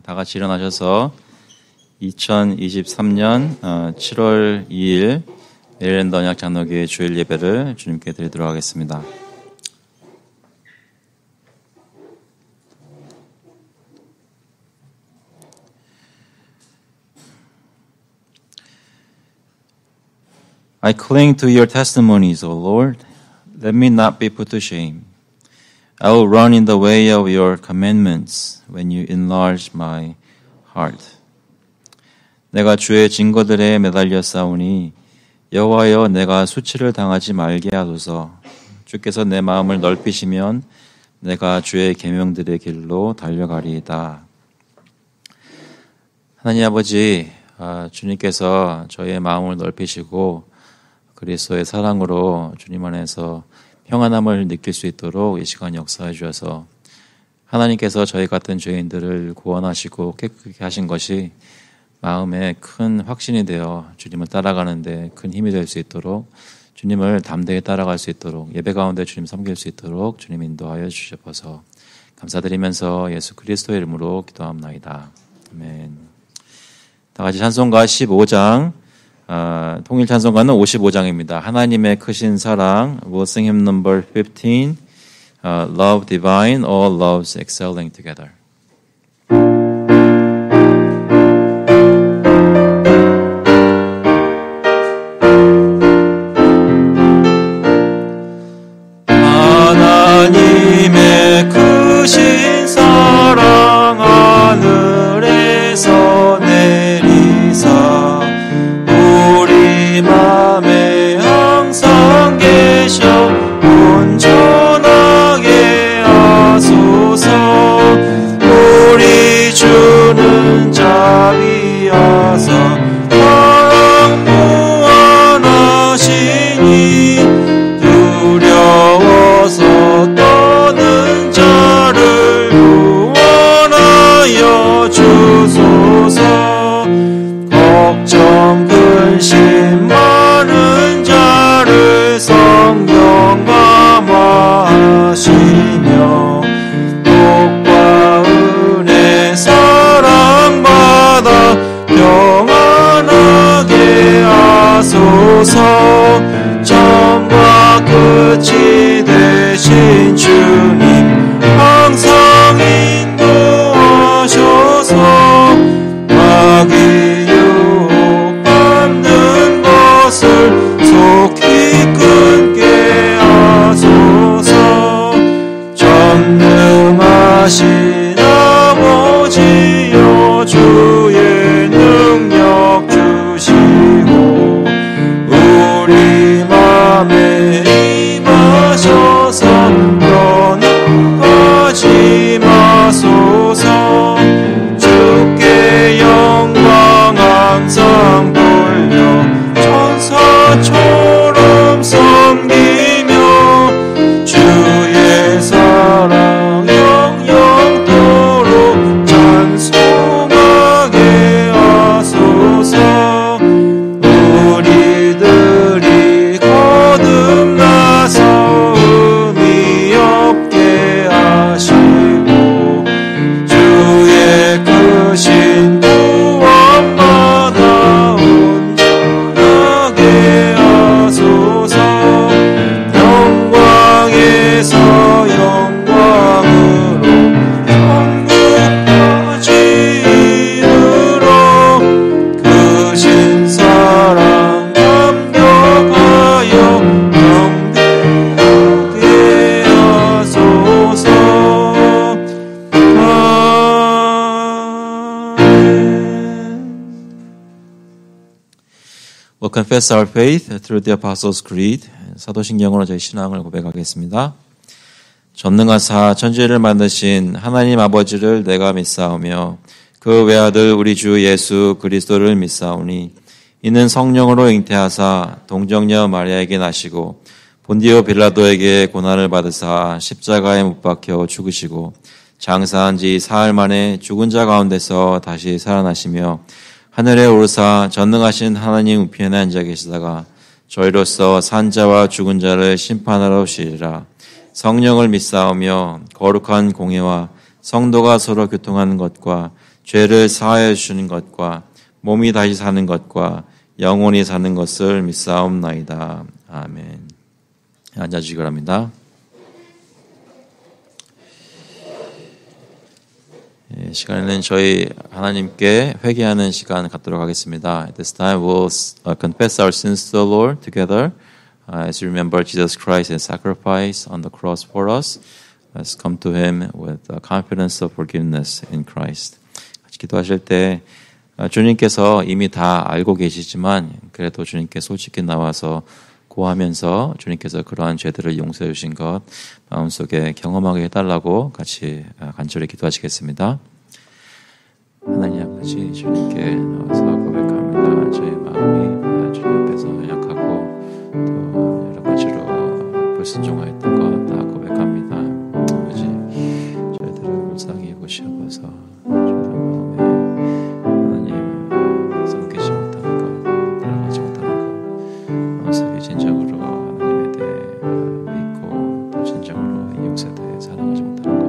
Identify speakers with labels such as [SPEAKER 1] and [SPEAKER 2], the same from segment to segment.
[SPEAKER 1] 다 같이 일어나셔서 2023년 7월 2일 메릴랜드 언약 장로교회 주일 예배를 주님께 드리도록 하겠습니다. I cling to your testimonies, O Lord. Let me not be put to shame. I will run in the way of your commandments when you enlarge my heart. 내가 주의 증거들에 매달려 싸우니 여호와여 내가 수치를 당하지 말게 하소서. 주께서 내 마음을 넓히시면 내가 주의 계명들의 길로 달려가리이다. 하나님 아버지, 주님께서 저희의 마음을 넓히시고 그리스도의 사랑으로 주님 안에서 평안함을 느낄 수 있도록 이 시간 역사해 주셔서 하나님께서 저희 같은 죄인들을 구원하시고 깨끗게 하신 것이 마음에 큰 확신이 되어 주님을 따라가는데 큰 힘이 될 수 있도록 주님을 담대히 따라갈 수 있도록 예배 가운데 주님 섬길 수 있도록 주님 인도하여 주셔서 감사드리면서 예수 그리스도의 이름으로 기도합나이다. 아멘. 다 같이 찬송가 15장 통일 찬송가는 55장입니다. 하나님의 크신 사랑, we'll sing hymn number 15, Love Divine, All Loves Excelling Together.
[SPEAKER 2] 하나님의 크신 사랑 하늘에서 내리사 맘에 항상 계셔 온전하게 하소서. 우리 주는 자비하사 사랑 무한하시니 두려워서 떠는 자를 구원하여 주소서. 걱정 근심 많은 자를 성령 감화하시며 복과 은혜 사랑받아 평안하게 하소서. 처음과 끝이 되신 주님 항상 인도하셔서 마귀 속히 끊게 하소서. 전능하신 아버지여 주의 능력 주시고 우리 맘에 임하셔서 변함하지 마소서. 주께 영광 항상 돌려 천사처럼 섬기며 주의 사랑 영영토록 찬송하게 하소서. 우리들이 거듭나서 의미 없게 하시고 주의 크신 구원받아 영광에서 영광으로 천국까지 이르러 크신 사랑 감격하여 경배하게 하소서.
[SPEAKER 1] We'll confess our faith through the Apostles' Creed. 사도신경으로 저희 신앙을 고백하겠습니다. 전능하사 천지를 만드신 하나님 아버지를 내가 믿사오며 그 외아들 우리 주 예수 그리스도를 믿사오니 이는 성령으로 잉태하사 동정녀 마리아에게 나시고 본디오 빌라도에게 고난을 받으사 십자가에 못 박혀 죽으시고 장사한 지 사흘 만에 죽은 자 가운데서 다시 살아나시며 하늘에 오르사 전능하신 하나님 우편에 앉아 계시다가 저희로서 산자와 죽은 자를 심판하러 오시리라. 성령을 믿사오며 거룩한 공회와 성도가 서로 교통하는 것과 죄를 사하여 주시는 것과 몸이 다시 사는 것과 영원히 사는 것을 믿사옵나이다. 아멘. 앉아주시기 바랍니다. 시간에는 저희 하나님께 회개하는 시간 갖도록 하겠습니다. At this time we'll confess our sins to the Lord together as we remember Jesus Christ's sacrifice on the cross for us. Let's come to Him with confidence of forgiveness in Christ. 같이 기도하실 때 주님께서 이미 다 알고 계시지만 그래도 주님께 솔직히 나와서 고하면서 주님께서 그러한 죄들을 용서해 주신 것 마음속에 경험하게 해달라고 같이 간절히 기도하시겠습니다. 하나님 아버지, 주님께 나와서 고백합니다. 저의 마음이 주님 앞에서 연약하고 또 여러 가지로 불순종하였던 것 다 고백합니다. 아버지, 저희들을 불쌍히 여기시옵소서. 저희들 마음에 하나님 성기지 못하는 것, 따라가지 못하는 것, 마음속에 진정으로 하나님에 대해 믿고 또 진정으로 이 역사에 대해 살아가지 못하는 것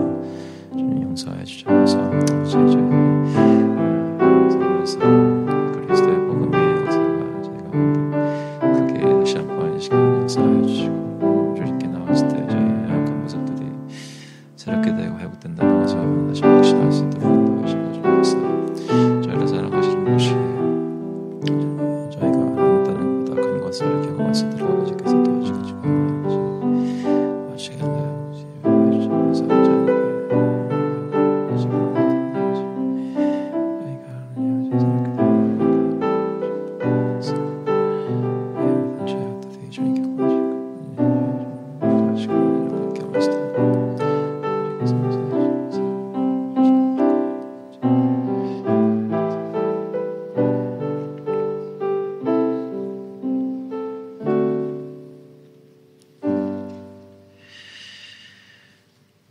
[SPEAKER 1] 주님 용서해 주셔서 저희 살면서 그리스도의 복음의 역사가 저희 가운데 크게 다시 한번 이 시간 역사해 주시고 주님께 나왔을 때 저희 약한 모습들이 새롭게 되고 회복된다는 것을 다시 확신할 수 있도록 도와주시고 주님께서 저희를 사랑하시는 것이 저희가 하나님 것보다 큰 것을 경험할 수 있도록 아버지께서 도와주시고 시간을 해주셔서 저희에게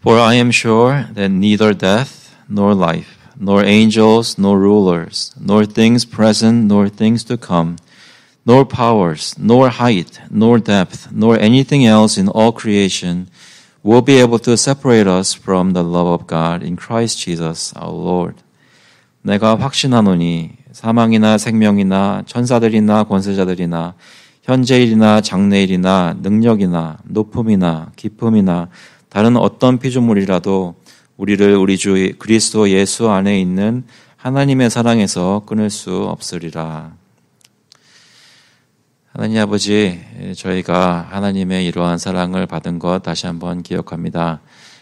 [SPEAKER 1] For I am sure that neither death, nor life, nor angels, nor rulers, nor things present, nor things to come, nor powers, nor height, nor depth, nor anything else in all creation will be able to separate us from the love of God in Christ Jesus our Lord. 내가 확신하노니 사망이나 생명이나 천사들이나 권세자들이나 현재일이나 장래일이나 능력이나 높음이나 깊음이나 다른 어떤 피조물이라도 우리를 우리 주 그리스도 예수 안에 있는 하나님의 사랑에서 끊을 수 없으리라. 하나님 아버지, 저희가 하나님의 이러한 사랑을 받은 것 다시 한번 기억합니다.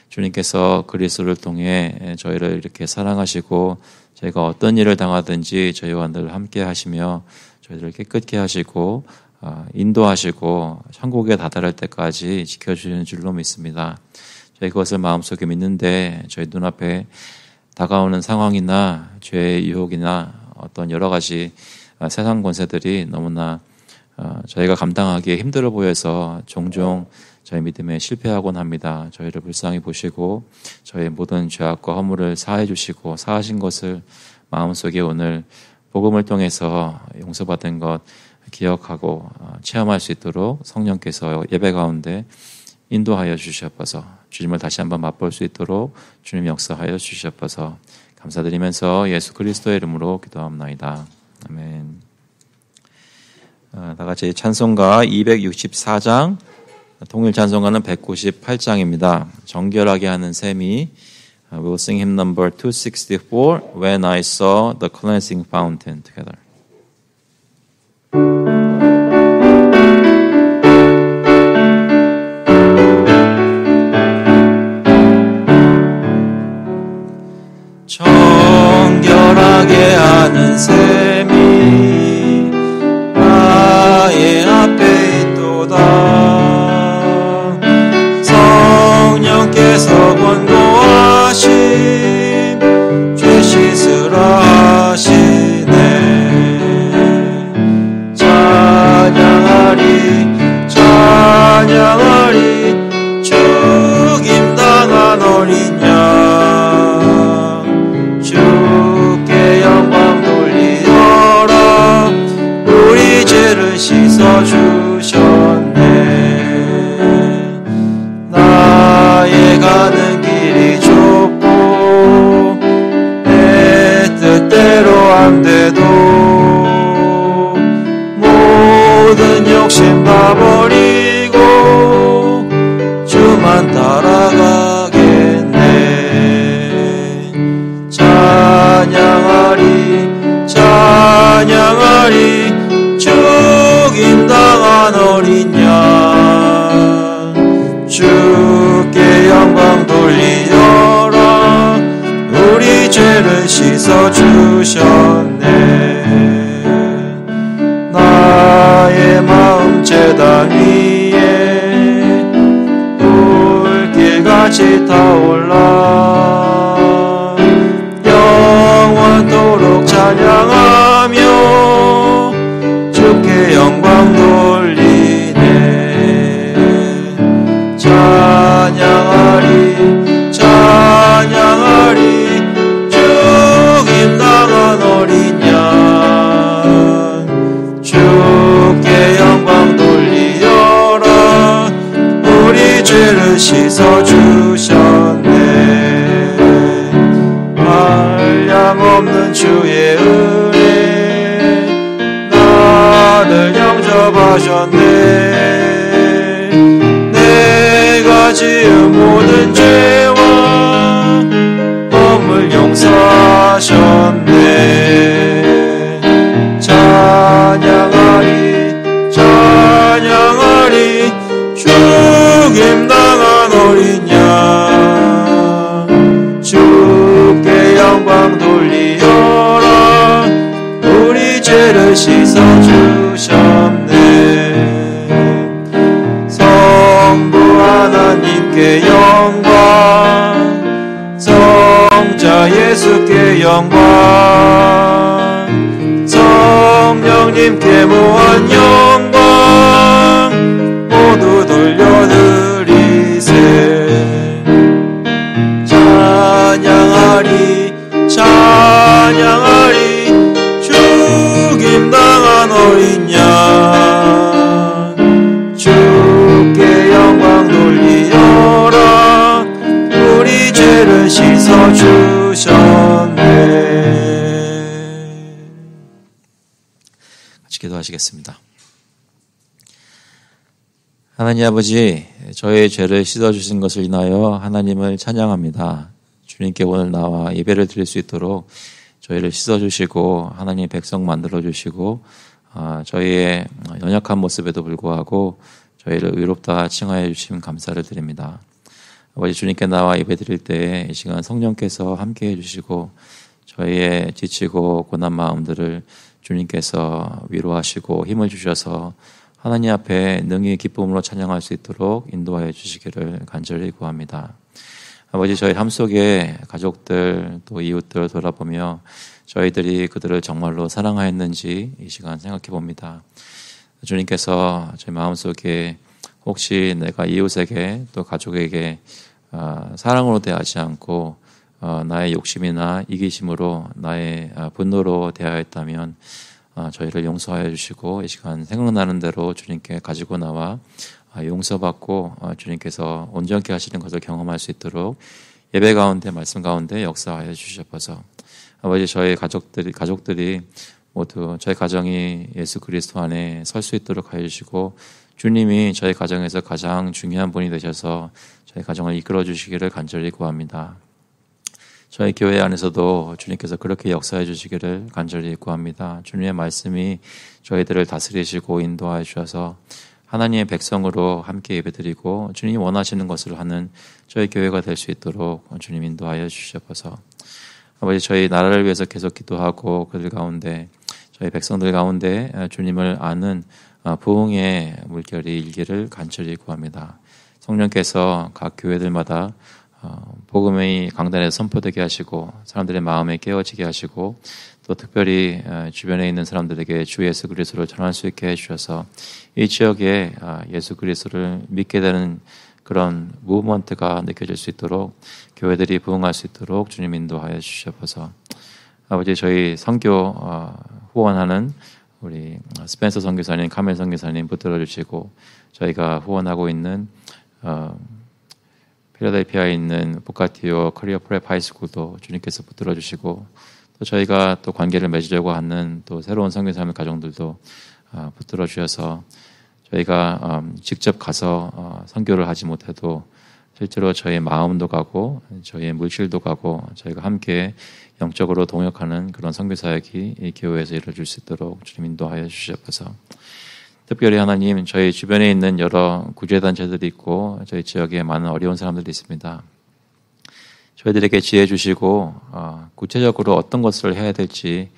[SPEAKER 1] 주님께서 그리스도를 통해 저희를 이렇게 사랑하시고 저희가 어떤 일을 당하든지 저희와 늘 함께 하시며 저희들을 깨끗게 하시고 인도하시고 천국에 다다를 때까지 지켜주시는 줄로 믿습니다. 저희 그것을 마음속에 믿는데 저희 눈앞에 다가오는 상황이나 죄의 유혹이나 어떤 여러 가지 세상 권세들이 너무나 저희가 감당하기에 힘들어 보여서 종종 저희 믿음에 실패하곤 합니다. 저희를 불쌍히 보시고 저희 모든 죄악과 허물을 사해 주시고 사하신 것을 마음속에 오늘 복음을 통해서 용서받은 것 기억하고 체험할 수 있도록 성령께서 예배 가운데 인도하여 주시옵소서. 주님을 다시 한번 맛볼 수 있도록 주님 역사하여 주시옵소서. 감사드리면서 예수 그리스도의 이름으로 기도합나이다. 아멘. 다 같이 찬송가 264장, 통일 찬송가는 198장입니다. 정결하게 하는 셈이 We'll sing hymn number 264, When I Saw the Cleansing Fountain together.
[SPEAKER 2] 정결하게 하는 셈이 나의 앞에 있도다. 성령께서 권고하심 죄 씻으라 하시네. 찬양하리 죽임당한 어린 양 주께 영광 돌리어라. 사람돼도 모든 욕심 다 버리고 주만 따라가겠네. 찬양하리 찬양하리 죽임당한 어린 양 주께 영광 돌리어라. 우리 죄를 씻어주셨네. 나의 마음 제단 위에 불길같이 타올라 영원토록 찬양하며 주께 영광 돌리네. 찬양하리 찬양하리 죽임당한 어린 양 주께 영광 돌리어라. 우리 죄를 씻어주셨네. 한량없는 주의 은혜 나를 영접하셨네. 내가 지은 모든 죄와 범을 용서하셨네. 찬양하리 찬양하리 죽임당한 어린 양 주께 영광 돌리어라. 우리 죄를 씻어주셨네. 성부 하나님께 영광 성자 예수께 영광 성령님께 무한 영광 모두 돌려드리세. 찬양하리 찬양하리 죽임당한 어린 양 주께 영광 돌리어라. 우리 죄를 씻어주셨네.
[SPEAKER 1] 같이 기도하시겠습니다. 하나님 아버지, 저의 죄를 씻어주신 것을 인하여 하나님을 찬양합니다. 주님께 오늘 나와 예배를 드릴 수 있도록 저희를 씻어주시고 하나님 백성 만들어주시고 저희의 연약한 모습에도 불구하고 저희를 의롭다 칭하여 주심 감사를 드립니다. 아버지, 주님께 나와 예배 드릴 때 이 시간 성령께서 함께해 주시고 저희의 지치고 고난 마음들을 주님께서 위로하시고 힘을 주셔서 하나님 앞에 능히 기쁨으로 찬양할 수 있도록 인도하여 주시기를 간절히 구합니다. 아버지, 저희 삶 속에 가족들 또 이웃들 돌아보며 저희들이 그들을 정말로 사랑하였는지 이 시간 생각해 봅니다. 주님께서 제 마음속에 혹시 내가 이웃에게 또 가족에게 사랑으로 대하지 않고 나의 욕심이나 이기심으로 나의 분노로 대하였다면 저희를 용서하여 주시고 이 시간 생각나는 대로 주님께 가지고 나와 용서받고 주님께서 온전케 하시는 것을 경험할 수 있도록 예배 가운데 말씀 가운데 역사하여 주셔서 아버지, 저희 가족들이 모두 저희 가정이 예수 그리스도 안에 설 수 있도록 하여 주시고 주님이 저희 가정에서 가장 중요한 분이 되셔서 저희 가정을 이끌어 주시기를 간절히 구합니다. 저희 교회 안에서도 주님께서 그렇게 역사해 주시기를 간절히 구합니다. 주님의 말씀이 저희들을 다스리시고 인도하여 주셔서 하나님의 백성으로 함께 예배드리고 주님이 원하시는 것을 하는 저희 교회가 될 수 있도록 주님 인도하여 주시옵소서. 아버지, 저희 나라를 위해서 계속 기도하고 그들 가운데 저희 백성들 가운데 주님을 아는 부흥의 물결이 일기를 간절히 구합니다. 성령께서 각 교회들마다 복음의 강단에서 선포되게 하시고 사람들의 마음에 깨어지게 하시고 또 특별히 주변에 있는 사람들에게 주 예수 그리스도를 전할 수 있게 해주셔서 이 지역에 예수 그리스도를 믿게 되는 그런 무브먼트가 느껴질 수 있도록 교회들이 부흥할 수 있도록 주님 인도하여 주시옵소서. 아버지, 저희 선교 후원하는 우리 스펜서 선교사님, 카멜 선교사님 붙들어 주시고 저희가 후원하고 있는 필라델피아에 있는 보카티오 커리어 프랩 하이스쿨도 주님께서 붙들어 주시고 또 저희가 또 관계를 맺으려고 하는 또 새로운 선교사님 가정들도 붙들어 주셔서 저희가 직접 가서 선교를 하지 못해도 실제로 저희의 마음도 가고 저희의 물질도 가고 저희가 함께 영적으로 동역하는 그런 선교사역이 이 교회에서 이루어질 수 있도록 주님 인도하여 주시옵소서. 특별히 하나님, 저희 주변에 있는 여러 구제단체들이 있고 저희 지역에 많은 어려운 사람들이 있습니다. 저희들에게 지혜 주시고 구체적으로 어떤 것을 해야 될지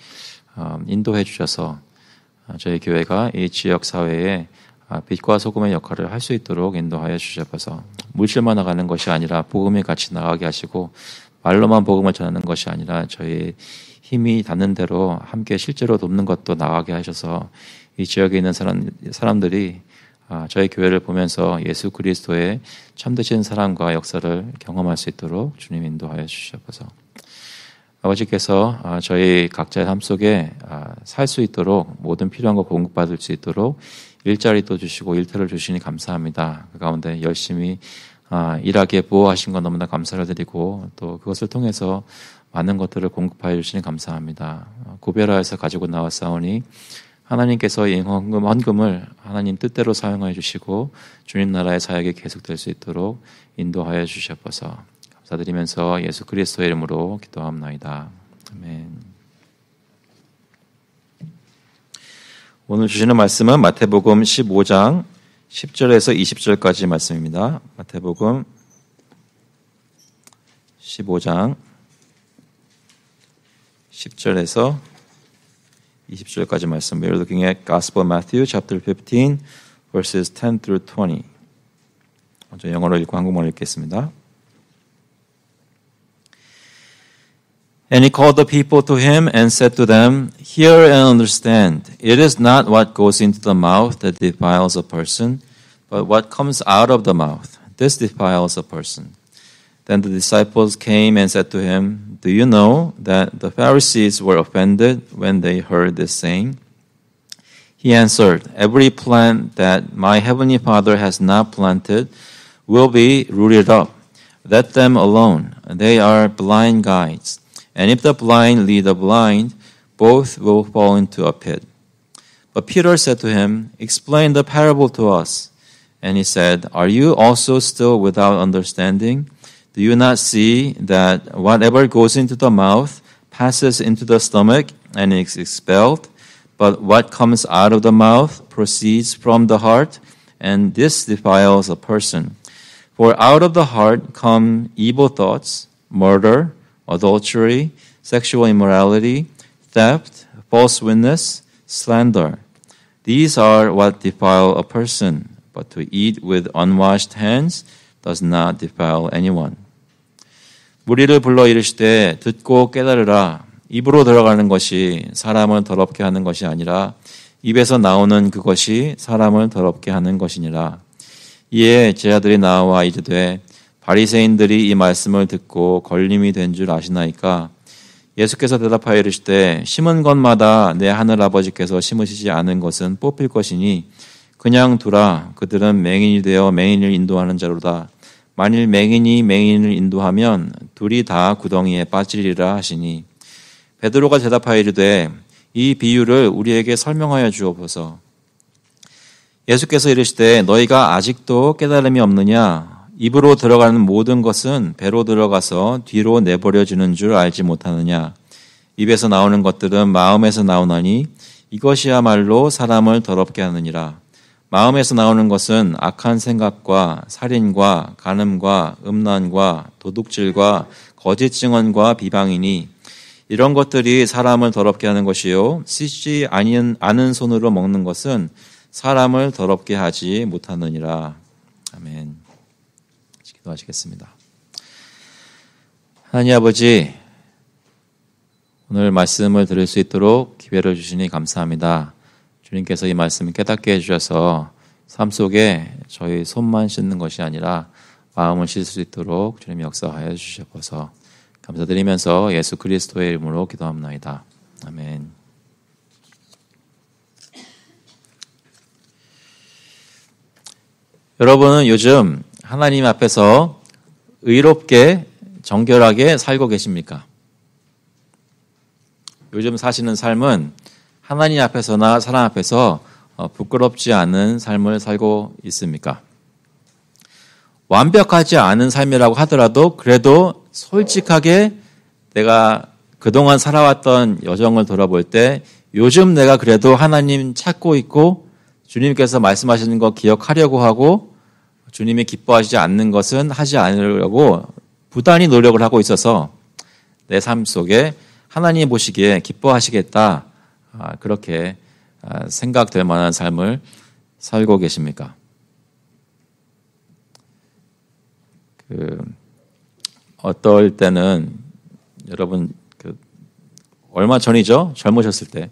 [SPEAKER 1] 인도해 주셔서 저희 교회가 이 지역 사회에 빛과 소금의 역할을 할 수 있도록 인도하여 주셔서 물질만 나가는 것이 아니라 복음이 같이 나가게 하시고 말로만 복음을 전하는 것이 아니라 저희 힘이 닿는 대로 함께 실제로 돕는 것도 나가게 하셔서 이 지역에 있는 사람들이 저희 교회를 보면서 예수 그리스도의 참되신 사랑과 역사를 경험할 수 있도록 주님 인도하여 주시옵소서. 아버지께서 저희 각자의 삶 속에 살 수 있도록 모든 필요한 것 공급받을 수 있도록 일자리도 주시고 일터를 주시니 감사합니다. 그 가운데 열심히 일하기에 보호하신 것 너무나 감사를 드리고 또 그것을 통해서 많은 것들을 공급하여 주시니 감사합니다. 구별하여서 가지고 나왔사오니 하나님께서 이 헌금을 하나님 뜻대로 사용하여 주시고 주님 나라의 사역이 계속될 수 있도록 인도하여 주시옵소서. 감사드리면서 예수 그리스도의 이름으로 기도합나이다. 아멘. 오늘 주시는 말씀은 마태복음 15장 10절에서 20절까지 말씀입니다. 마태복음 15장 10절에서 20절까지 말씀. We're looking at Gospel of Matthew chapter 15 verses 10 through 20. 먼저 영어로 읽고 한국말로 읽겠습니다. And he called the people to him and said to them, Hear and understand. It is not what goes into the mouth that defiles a person, but what comes out of the mouth. This defiles a person. Then the disciples came and said to him, Do you know that the Pharisees were offended when they heard this saying? He answered, Every plant that my heavenly Father has not planted will be rooted up. Let them alone. They are blind guides. And if the blind lead the blind, both will fall into a pit. But Peter said to him, Explain the parable to us. And he said, Are you also still without understanding? Do you not see that whatever goes into the mouth passes into the stomach and is expelled? But what comes out of the mouth proceeds from the heart, and this defiles a person. For out of the heart come evil thoughts, murder, adultery, sexual immorality, theft, false witness, slander. These are what defile a person, but to eat with unwashed hands does not defile anyone. 무리를 불러 이르시되 듣고 깨달으라. 입으로 들어가는 것이 사람을 더럽게 하는 것이 아니라 입에서 나오는 그것이 사람을 더럽게 하는 것이니라. 이에 제자들이 나와 이르되 바리새인들이 이 말씀을 듣고 걸림이 된 줄 아시나이까? 예수께서 대답하여 이르시되 심은 것마다 내 하늘아버지께서 심으시지 않은 것은 뽑힐 것이니 그냥 두라. 그들은 맹인이 되어 맹인을 인도하는 자로다. 만일 맹인이 맹인을 인도하면 둘이 다 구덩이에 빠지리라 하시니 베드로가 대답하여 이르되 이 비유를 우리에게 설명하여 주옵소서. 예수께서 이르시되 너희가 아직도 깨달음이 없느냐? 입으로 들어가는 모든 것은 배로 들어가서 뒤로 내버려지는 줄 알지 못하느냐. 입에서 나오는 것들은 마음에서 나오나니 이것이야말로 사람을 더럽게 하느니라. 마음에서 나오는 것은 악한 생각과 살인과 간음과 음란과 도둑질과 거짓 증언과 비방이니 이런 것들이 사람을 더럽게 하는 것이요 씻지 않은 손으로 먹는 것은 사람을 더럽게 하지 못하느니라. 아멘. 기도하시겠습니다. 하나님 아버지, 오늘 말씀을 들을 수 있도록 기회를 주시니 감사합니다. 주님께서 이 말씀을 깨닫게 해주셔서 삶 속에 저희 손만 씻는 것이 아니라 마음을 씻을 수 있도록 주님 역사하여 주셔서 감사드리면서 예수 그리스도의 이름으로 기도합나이다. 아멘. 여러분은 요즘 하나님 앞에서 의롭게 정결하게 살고 계십니까? 요즘 사시는 삶은 하나님 앞에서나 사람 앞에서 부끄럽지 않은 삶을 살고 있습니까? 완벽하지 않은 삶이라고 하더라도 그래도 솔직하게 내가 그동안 살아왔던 여정을 돌아볼 때 요즘 내가 그래도 하나님 찾고 있고 주님께서 말씀하시는 거 기억하려고 하고 주님이 기뻐하시지 않는 것은 하지 않으려고 부단히 노력을 하고 있어서 내 삶 속에 하나님이 보시기에 기뻐하시겠다, 그렇게 생각될 만한 삶을 살고 계십니까? 어떨 때는 여러분 얼마 전이죠? 젊으셨을 때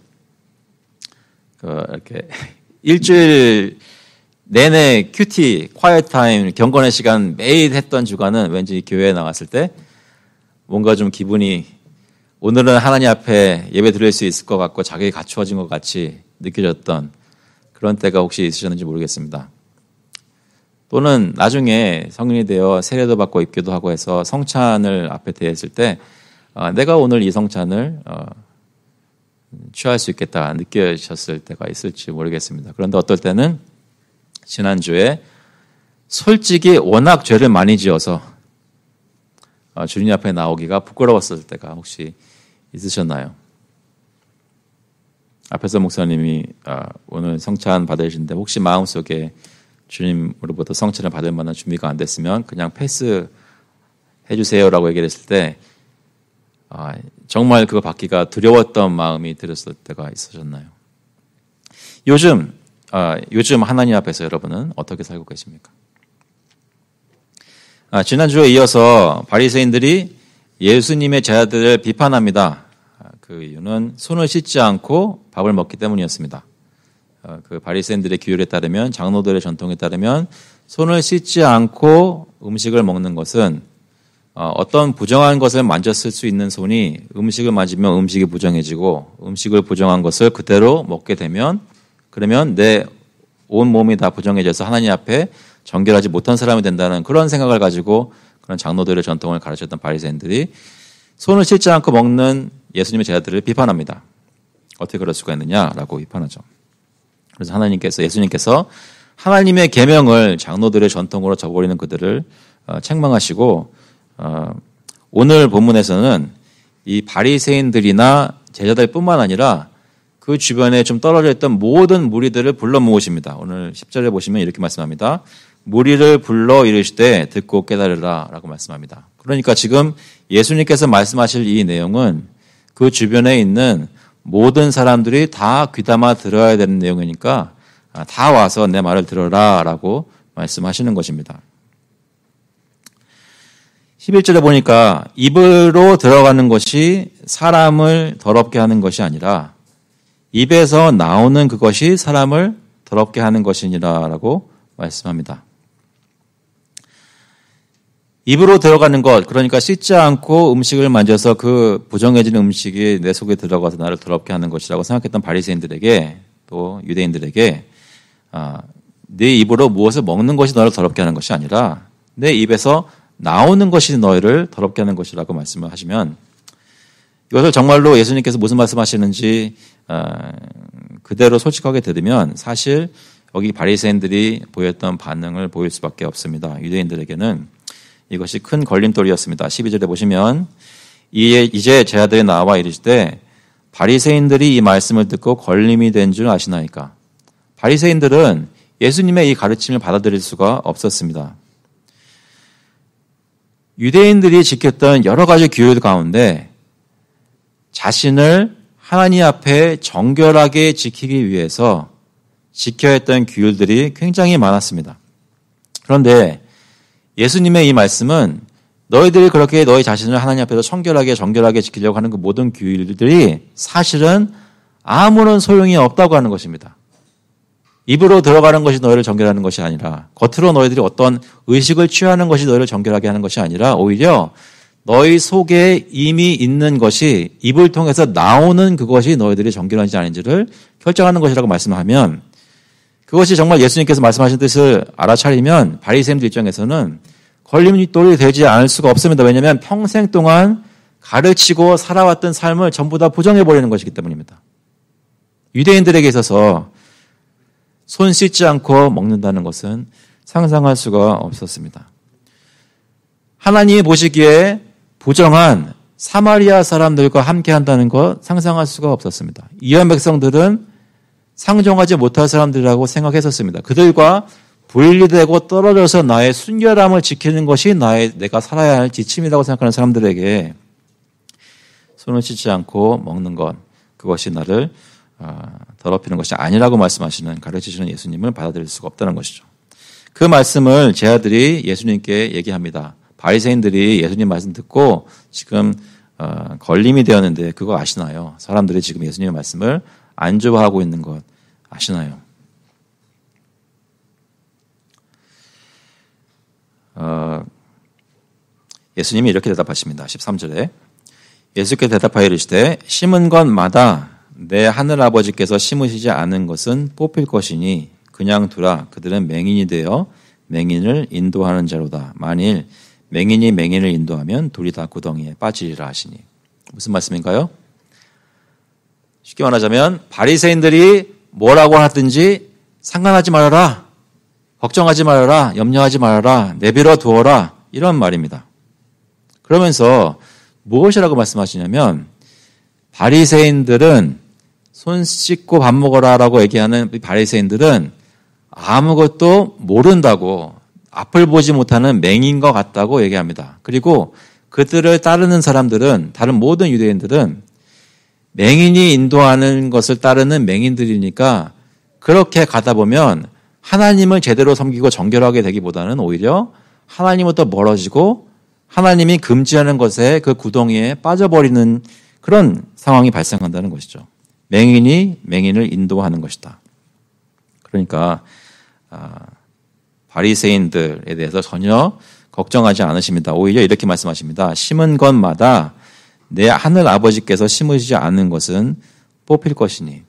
[SPEAKER 1] 이렇게 일주일 내내 큐티, 콰이어 타임, 경건의 시간 매일 했던 주간은 왠지 교회에 나갔을 때 뭔가 좀 기분이 오늘은 하나님 앞에 예배 드릴 수 있을 것 같고 자격이 갖추어진 것 같이 느껴졌던 그런 때가 혹시 있으셨는지 모르겠습니다. 또는 나중에 성인이 되어 세례도 받고 입교도 하고 해서 성찬을 앞에 대했을 때 내가 오늘 이 성찬을 취할 수 있겠다 느껴졌을 때가 있을지 모르겠습니다. 그런데 어떨 때는 지난주에 솔직히 워낙 죄를 많이 지어서 주님 앞에 나오기가 부끄러웠을 때가 혹시 있으셨나요? 앞에서 목사님이 오늘 성찬 받으시는데 혹시 마음속에 주님으로부터 성찬을 받을 만한 준비가 안 됐으면 그냥 패스해 주세요라고 얘기를 했을 때 정말 그거 받기가 두려웠던 마음이 들었을 때가 있으셨나요? 요즘 하나님 앞에서 여러분은 어떻게 살고 계십니까? 지난주에 이어서 바리새인들이 예수님의 제자들을 비판합니다. 그 이유는 손을 씻지 않고 밥을 먹기 때문이었습니다. 그 바리새인들의 규율에 따르면, 장로들의 전통에 따르면 손을 씻지 않고 음식을 먹는 것은 어떤 부정한 것을 만졌을 수 있는 손이 음식을 만지면 음식이 부정해지고 음식을 부정한 것을 그대로 먹게 되면 그러면 내 온 몸이 다 부정해져서 하나님 앞에 정결하지 못한 사람이 된다는 그런 생각을 가지고 그런 장로들의 전통을 가르쳤던 바리새인들이 손을 씻지 않고 먹는 예수님의 제자들을 비판합니다. 어떻게 그럴 수가 있느냐라고 비판하죠. 그래서 예수님께서 하나님의 계명을 장로들의 전통으로 저버리는 그들을 책망하시고 오늘 본문에서는 이 바리새인들이나 제자들뿐만 아니라 그 주변에 좀 떨어져 있던 모든 무리들을 불러 모으십니다. 오늘 10절에 보시면 이렇게 말씀합니다. 무리를 불러 이르시되 듣고 깨달으라 라고 말씀합니다. 그러니까 지금 예수님께서 말씀하실 이 내용은 그 주변에 있는 모든 사람들이 다 귀담아 들어야 되는 내용이니까 다 와서 내 말을 들어라 라고 말씀하시는 것입니다. 11절에 보니까 입으로 들어가는 것이 사람을 더럽게 하는 것이 아니라 입에서 나오는 그것이 사람을 더럽게 하는 것이니라라고 말씀합니다. 입으로 들어가는 것, 그러니까 씻지 않고 음식을 만져서 그 부정해지는 음식이 내 속에 들어가서 나를 더럽게 하는 것이라고 생각했던 바리새인들에게 또 유대인들에게 네 입으로 무엇을 먹는 것이 너를 더럽게 하는 것이 아니라 내 입에서 나오는 것이 너희를 더럽게 하는 것이라고 말씀을 하시면 이것을 정말로 예수님께서 무슨 말씀하시는지 그대로 솔직하게 들으면 사실 여기 바리새인들이 보였던 반응을 보일 수밖에 없습니다. 유대인들에게는 이것이 큰 걸림돌이었습니다. 12절에 보시면 이제 제자들이 나와 이르시되 바리새인들이 이 말씀을 듣고 걸림이 된 줄 아시나이까. 바리새인들은 예수님의 이 가르침을 받아들일 수가 없었습니다. 유대인들이 지켰던 여러 가지 규율 가운데 자신을 하나님 앞에 정결하게 지키기 위해서 지켜야 했던 규율들이 굉장히 많았습니다. 그런데 예수님의 이 말씀은 너희들이 그렇게 너희 자신을 하나님 앞에서 정결하게 지키려고 하는 그 모든 규율들이 사실은 아무런 소용이 없다고 하는 것입니다. 입으로 들어가는 것이 너희를 정결하는 것이 아니라 겉으로 너희들이 어떤 의식을 취하는 것이 너희를 정결하게 하는 것이 아니라 오히려 너희 속에 이미 있는 것이 입을 통해서 나오는 그것이 너희들이 정결한지 아닌지를 결정하는 것이라고 말씀하면 그것이 정말 예수님께서 말씀하신 뜻을 알아차리면 바리새인들 입장에서는 걸림돌이 되지 않을 수가 없습니다. 왜냐하면 평생 동안 가르치고 살아왔던 삶을 전부 다 부정해버리는 것이기 때문입니다. 유대인들에게 있어서 손 씻지 않고 먹는다는 것은 상상할 수가 없었습니다. 하나님이 보시기에 부정한 사마리아 사람들과 함께 한다는 것 상상할 수가 없었습니다. 이런 백성들은 상종하지 못할 사람들이라고 생각했었습니다. 그들과 분리되고 떨어져서 나의 순결함을 지키는 것이 내가 살아야 할 지침이라고 생각하는 사람들에게 손을 씻지 않고 먹는 것, 그것이 나를 더럽히는 것이 아니라고 말씀하시는, 가르치시는 예수님을 받아들일 수가 없다는 것이죠. 그 말씀을 제 아들이 예수님께 얘기합니다. 바리새인들이 예수님 말씀 듣고 지금 걸림이 되었는데 그거 아시나요? 사람들이 지금 예수님의 말씀을 안 좋아하고 있는 것 아시나요? 예수님이 이렇게 대답하십니다. 13절에 예수께서 대답하여 이르시되 심은 것마다 내 하늘아버지께서 심으시지 않은 것은 뽑힐 것이니 그냥 두라. 그들은 맹인이 되어 맹인을 인도하는 자로다. 만일 맹인이 맹인을 인도하면 둘이 다 구덩이에 빠지리라 하시니. 무슨 말씀인가요? 쉽게 말하자면 바리새인들이 뭐라고 하든지 상관하지 말아라. 걱정하지 말아라. 염려하지 말아라. 내버려 두어라. 이런 말입니다. 그러면서 무엇이라고 말씀하시냐면 바리새인들은 손 씻고 밥 먹어라라고 얘기하는 바리새인들은 아무것도 모른다고, 앞을 보지 못하는 맹인과 같다고 얘기합니다. 그리고 그들을 따르는 사람들은, 다른 모든 유대인들은 맹인이 인도하는 것을 따르는 맹인들이니까 그렇게 가다 보면 하나님을 제대로 섬기고 정결하게 되기보다는 오히려 하나님부터 멀어지고 하나님이 금지하는 것에 그 구덩이에 빠져버리는 그런 상황이 발생한다는 것이죠. 맹인이 맹인을 인도하는 것이다. 그러니까 바리새인들에 대해서 전혀 걱정하지 않으십니다. 오히려 이렇게 말씀하십니다. 심은 것마다 내 하늘 아버지께서 심으시지 않은 것은 뽑힐 것이니.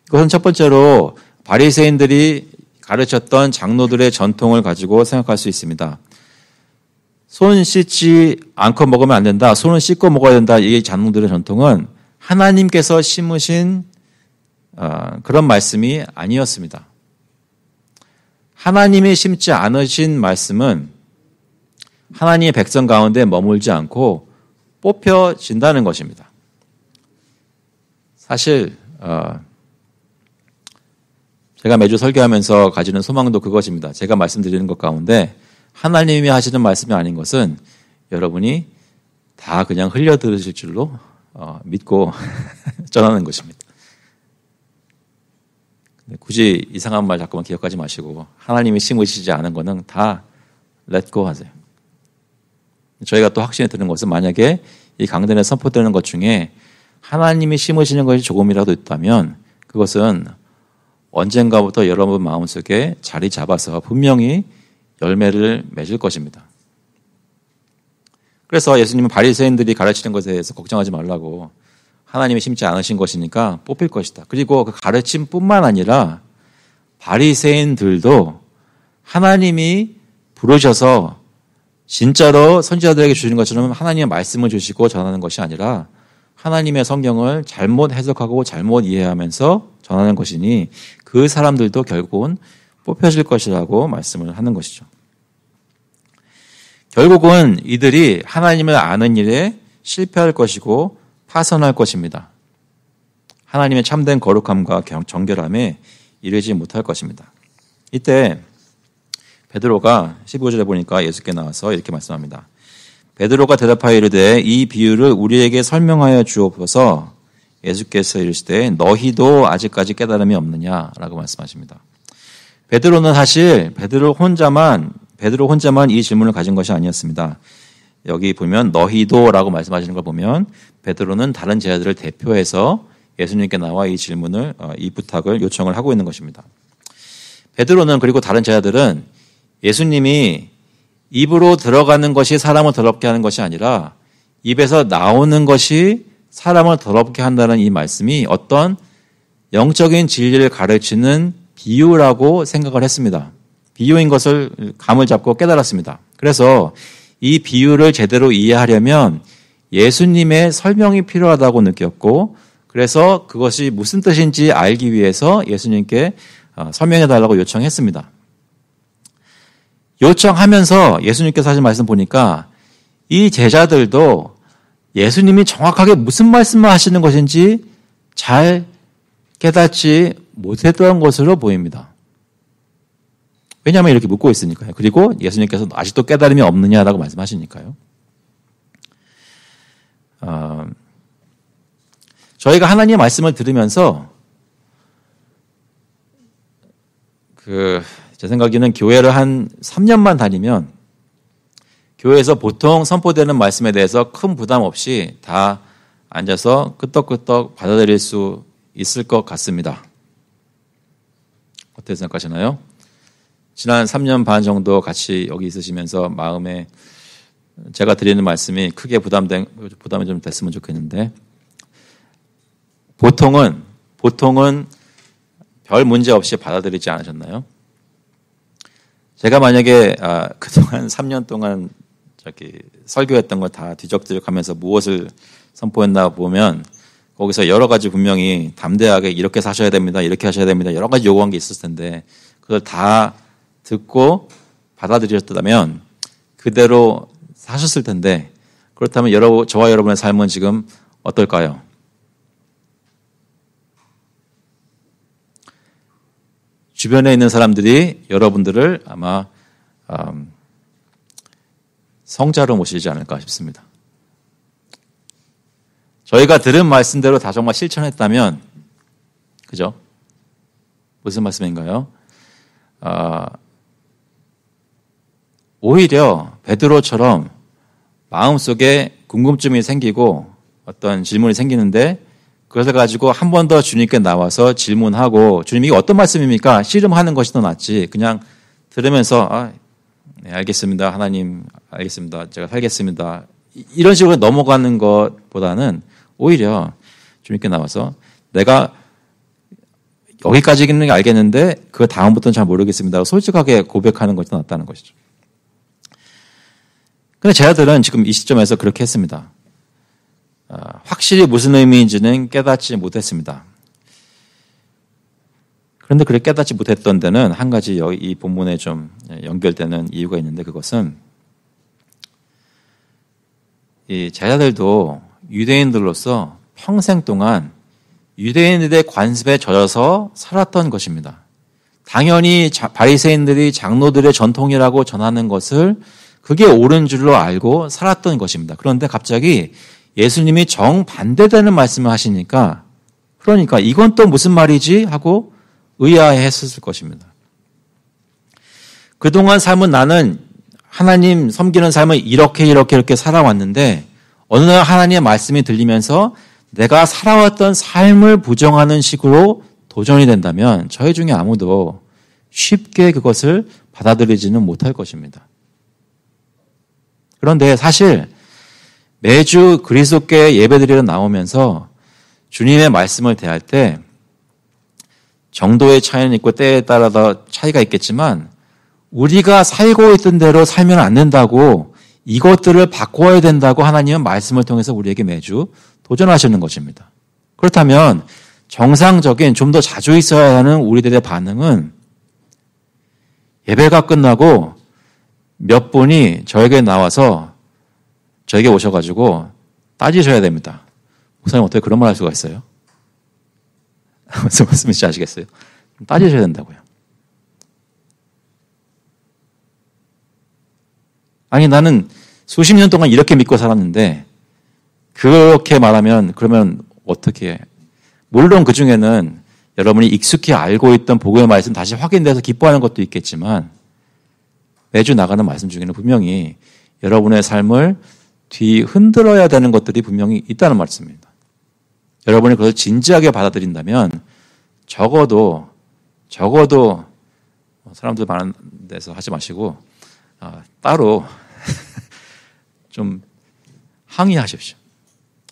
[SPEAKER 1] 이것은 첫 번째로 바리새인들이 가르쳤던 장로들의 전통을 가지고 생각할 수 있습니다. 손 씻지 않고 먹으면 안 된다. 손을 씻고 먹어야 된다. 이 장로들의 전통은 하나님께서 심으신 그런 말씀이 아니었습니다. 하나님이 심지 않으신 말씀은 하나님의 백성 가운데 머물지 않고 뽑혀진다는 것입니다. 사실 제가 매주 설교하면서 가지는 소망도 그것입니다. 제가 말씀드리는 것 가운데 하나님이 하시는 말씀이 아닌 것은 여러분이 다 그냥 흘려 들으실 줄로 믿고 전하는 것입니다. 굳이 이상한 말 자꾸만 기억하지 마시고 하나님이 심으시지 않은 거는 다 let go 하세요. 저희가 또 확신이 드는 것은 만약에 이 강단에 선포되는 것 중에 하나님이 심으시는 것이 조금이라도 있다면 그것은 언젠가부터 여러분 마음속에 자리 잡아서 분명히 열매를 맺을 것입니다. 그래서 예수님은 바리새인들이 가르치는 것에 대해서 걱정하지 말라고, 하나님이 심지 않으신 것이니까 뽑힐 것이다. 그리고 그 가르침뿐만 아니라 바리새인들도 하나님이 부르셔서 진짜로 선지자들에게 주시는 것처럼 하나님의 말씀을 주시고 전하는 것이 아니라 하나님의 성경을 잘못 해석하고 잘못 이해하면서 전하는 것이니 그 사람들도 결국은 뽑혀질 것이라고 말씀을 하는 것이죠. 결국은 이들이 하나님을 아는 일에 실패할 것이고 파선할 것입니다. 하나님의 참된 거룩함과 정결함에 이르지 못할 것입니다. 이때 베드로가 15절에 보니까 예수께 나와서 이렇게 말씀합니다. 베드로가 대답하여 이르되 이 비유를 우리에게 설명하여 주옵소서. 예수께서 이르시되 너희도 아직까지 깨달음이 없느냐라고 말씀하십니다. 베드로는 사실 베드로 혼자만 이 질문을 가진 것이 아니었습니다. 여기 보면 너희도라고 말씀하시는 걸 보면 베드로는 다른 제자들을 대표해서 예수님께 나와 이 질문을, 이 부탁을 요청을 하고 있는 것입니다. 베드로는, 그리고 다른 제자들은 예수님이 입으로 들어가는 것이 사람을 더럽게 하는 것이 아니라 입에서 나오는 것이 사람을 더럽게 한다는 이 말씀이 어떤 영적인 진리를 가르치는 비유라고 생각을 했습니다. 비유인 것을 감을 잡고 깨달았습니다. 그래서 이 비유를 제대로 이해하려면 예수님의 설명이 필요하다고 느꼈고 그래서 그것이 무슨 뜻인지 알기 위해서 예수님께 설명해달라고 요청했습니다. 요청하면서 예수님께서 하신 말씀 보니까 이 제자들도 예수님이 정확하게 무슨 말씀을 하시는 것인지 잘 깨닫지 못했던 것으로 보입니다. 왜냐하면 이렇게 묻고 있으니까요. 그리고 예수님께서 아직도 깨달음이 없느냐라고 말씀하시니까요. 저희가 하나님의 말씀을 들으면서 제 생각에는 교회를 한 3년만 다니면 교회에서 보통 선포되는 말씀에 대해서 큰 부담 없이 다 앉아서 끄떡끄떡 받아들일 수 있을 것 같습니다. 어떻게 생각하시나요? 지난 3년 반 정도 같이 여기 있으시면서 마음에 제가 드리는 말씀이 크게 부담이 좀 됐으면 좋겠는데 보통은 별 문제 없이 받아들이지 않으셨나요? 제가 만약에 그동안 3년 동안 설교했던 걸 다 뒤적뒤적하면서 무엇을 선포했나 보면 거기서 여러 가지 분명히 담대하게 이렇게 사셔야 됩니다. 이렇게 하셔야 됩니다. 여러 가지 요구한 게 있을 텐데 그걸 다 듣고 받아들이셨다면 그대로 사셨을 텐데 그렇다면 저와 여러분의 삶은 지금 어떨까요? 주변에 있는 사람들이 여러분들을 아마 성자로 모시지 않을까 싶습니다. 저희가 들은 말씀대로 다 정말 실천했다면 그죠? 무슨 말씀인가요? 오히려 베드로처럼 마음속에 궁금증이 생기고 어떤 질문이 생기는데 그것을 가지고 한 번 더 주님께 나와서 질문하고 주님 이게 어떤 말씀입니까? 씨름하는 것이 더 낫지. 그냥 들으면서 네, 알겠습니다. 하나님 알겠습니다. 제가 살겠습니다. 이런 식으로 넘어가는 것보다는 오히려 주님께 나와서 내가 여기까지는 알겠는데 그 다음부터는 잘 모르겠습니다. 솔직하게 고백하는 것이 더 낫다는 것이죠. 근데 제자들은 지금 이 시점에서 그렇게 했습니다. 확실히 무슨 의미인지는 깨닫지 못했습니다. 그런데 그렇게 깨닫지 못했던 데는 한 가지 이 본문에 좀 연결되는 이유가 있는데 그것은 이 제자들도 유대인들로서 평생 동안 유대인들의 관습에 젖어서 살았던 것입니다. 당연히 바리새인들이 장로들의 전통이라고 전하는 것을 그게 옳은 줄로 알고 살았던 것입니다. 그런데 갑자기 예수님이 정반대되는 말씀을 하시니까 그러니까 이건 또 무슨 말이지 하고 의아해했을 것입니다. 그동안 삶은 나는 하나님 섬기는 삶을 이렇게 살아왔는데 어느 날 하나님의 말씀이 들리면서 내가 살아왔던 삶을 부정하는 식으로 도전이 된다면 저희 중에 아무도 쉽게 그것을 받아들이지는 못할 것입니다. 그런데 사실 매주 그리스도께 예배드리러 나오면서 주님의 말씀을 대할 때 정도의 차이는 있고 때에 따라 차이가 있겠지만 우리가 살고 있던 대로 살면 안 된다고 이것들을 바꿔야 된다고 하나님은 말씀을 통해서 우리에게 매주 도전하시는 것입니다. 그렇다면 정상적인 좀 더 자주 있어야 하는 우리들의 반응은 예배가 끝나고 몇 분이 저에게 나와서 저에게 오셔가지고 따지셔야 됩니다. 목사님 어떻게 그런 말 할 수가 있어요? 무슨 말씀인지 아시겠어요? 따지셔야 된다고요. 아니 나는 수십 년 동안 이렇게 믿고 살았는데 그렇게 말하면 그러면 어떻게 해? 물론 그중에는 여러분이 익숙히 알고 있던 복음의 말씀 다시 확인돼서 기뻐하는 것도 있겠지만 매주 나가는 말씀 중에는 분명히 여러분의 삶을 뒤흔들어야 되는 것들이 분명히 있다는 말씀입니다. 여러분이 그것을 진지하게 받아들인다면 적어도 사람들 많은 데서 하지 마시고 따로 좀 항의하십시오.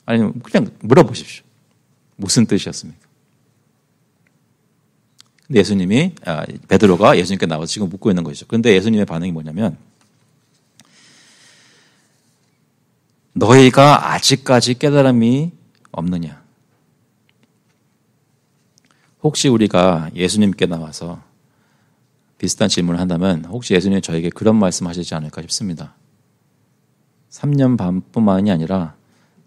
[SPEAKER 1] 아니면 그냥 물어보십시오. 무슨 뜻이었습니까? 근데 예수님이 베드로가 예수님께 나와서 지금 묻고 있는 것이죠. 그런데 예수님의 반응이 뭐냐면 너희가 아직까지 깨달음이 없느냐? 혹시 우리가 예수님께 나와서 비슷한 질문을 한다면 혹시 예수님이 저에게 그런 말씀 하시지 않을까 싶습니다. 3년 반뿐만이 아니라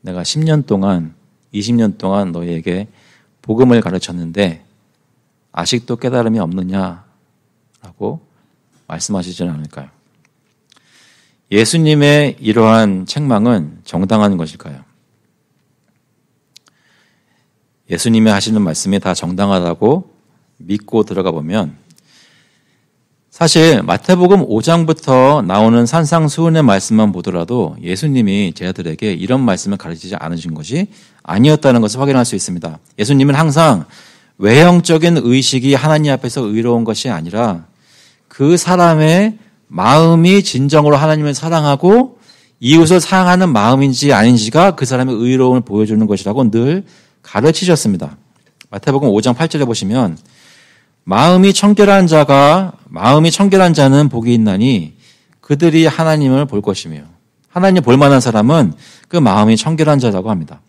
[SPEAKER 1] 내가 10년 동안 20년 동안 너희에게 복음을 가르쳤는데 아직도 깨달음이 없느냐라고 말씀하시지는 않을까요? 예수님의 이러한 책망은 정당한 것일까요? 예수님이 하시는 말씀이 다 정당하다고 믿고 들어가 보면 사실 마태복음 5장부터 나오는 산상수훈의 말씀만 보더라도 예수님이 제자들에게 이런 말씀을 가르치지 않으신 것이 아니었다는 것을 확인할 수 있습니다. 예수님은 항상 외형적인 의식이 하나님 앞에서 의로운 것이 아니라 그 사람의 마음이 진정으로 하나님을 사랑하고 이웃을 사랑하는 마음인지 아닌지가 그 사람의 의로움을 보여주는 것이라고 늘 가르치셨습니다. 마태복음 5장 8절에 보시면 마음이 청결한 자는 복이 있나니 그들이 하나님을 볼 것이며 하나님 볼 만한 사람은 그 마음이 청결한 자라고 합니다.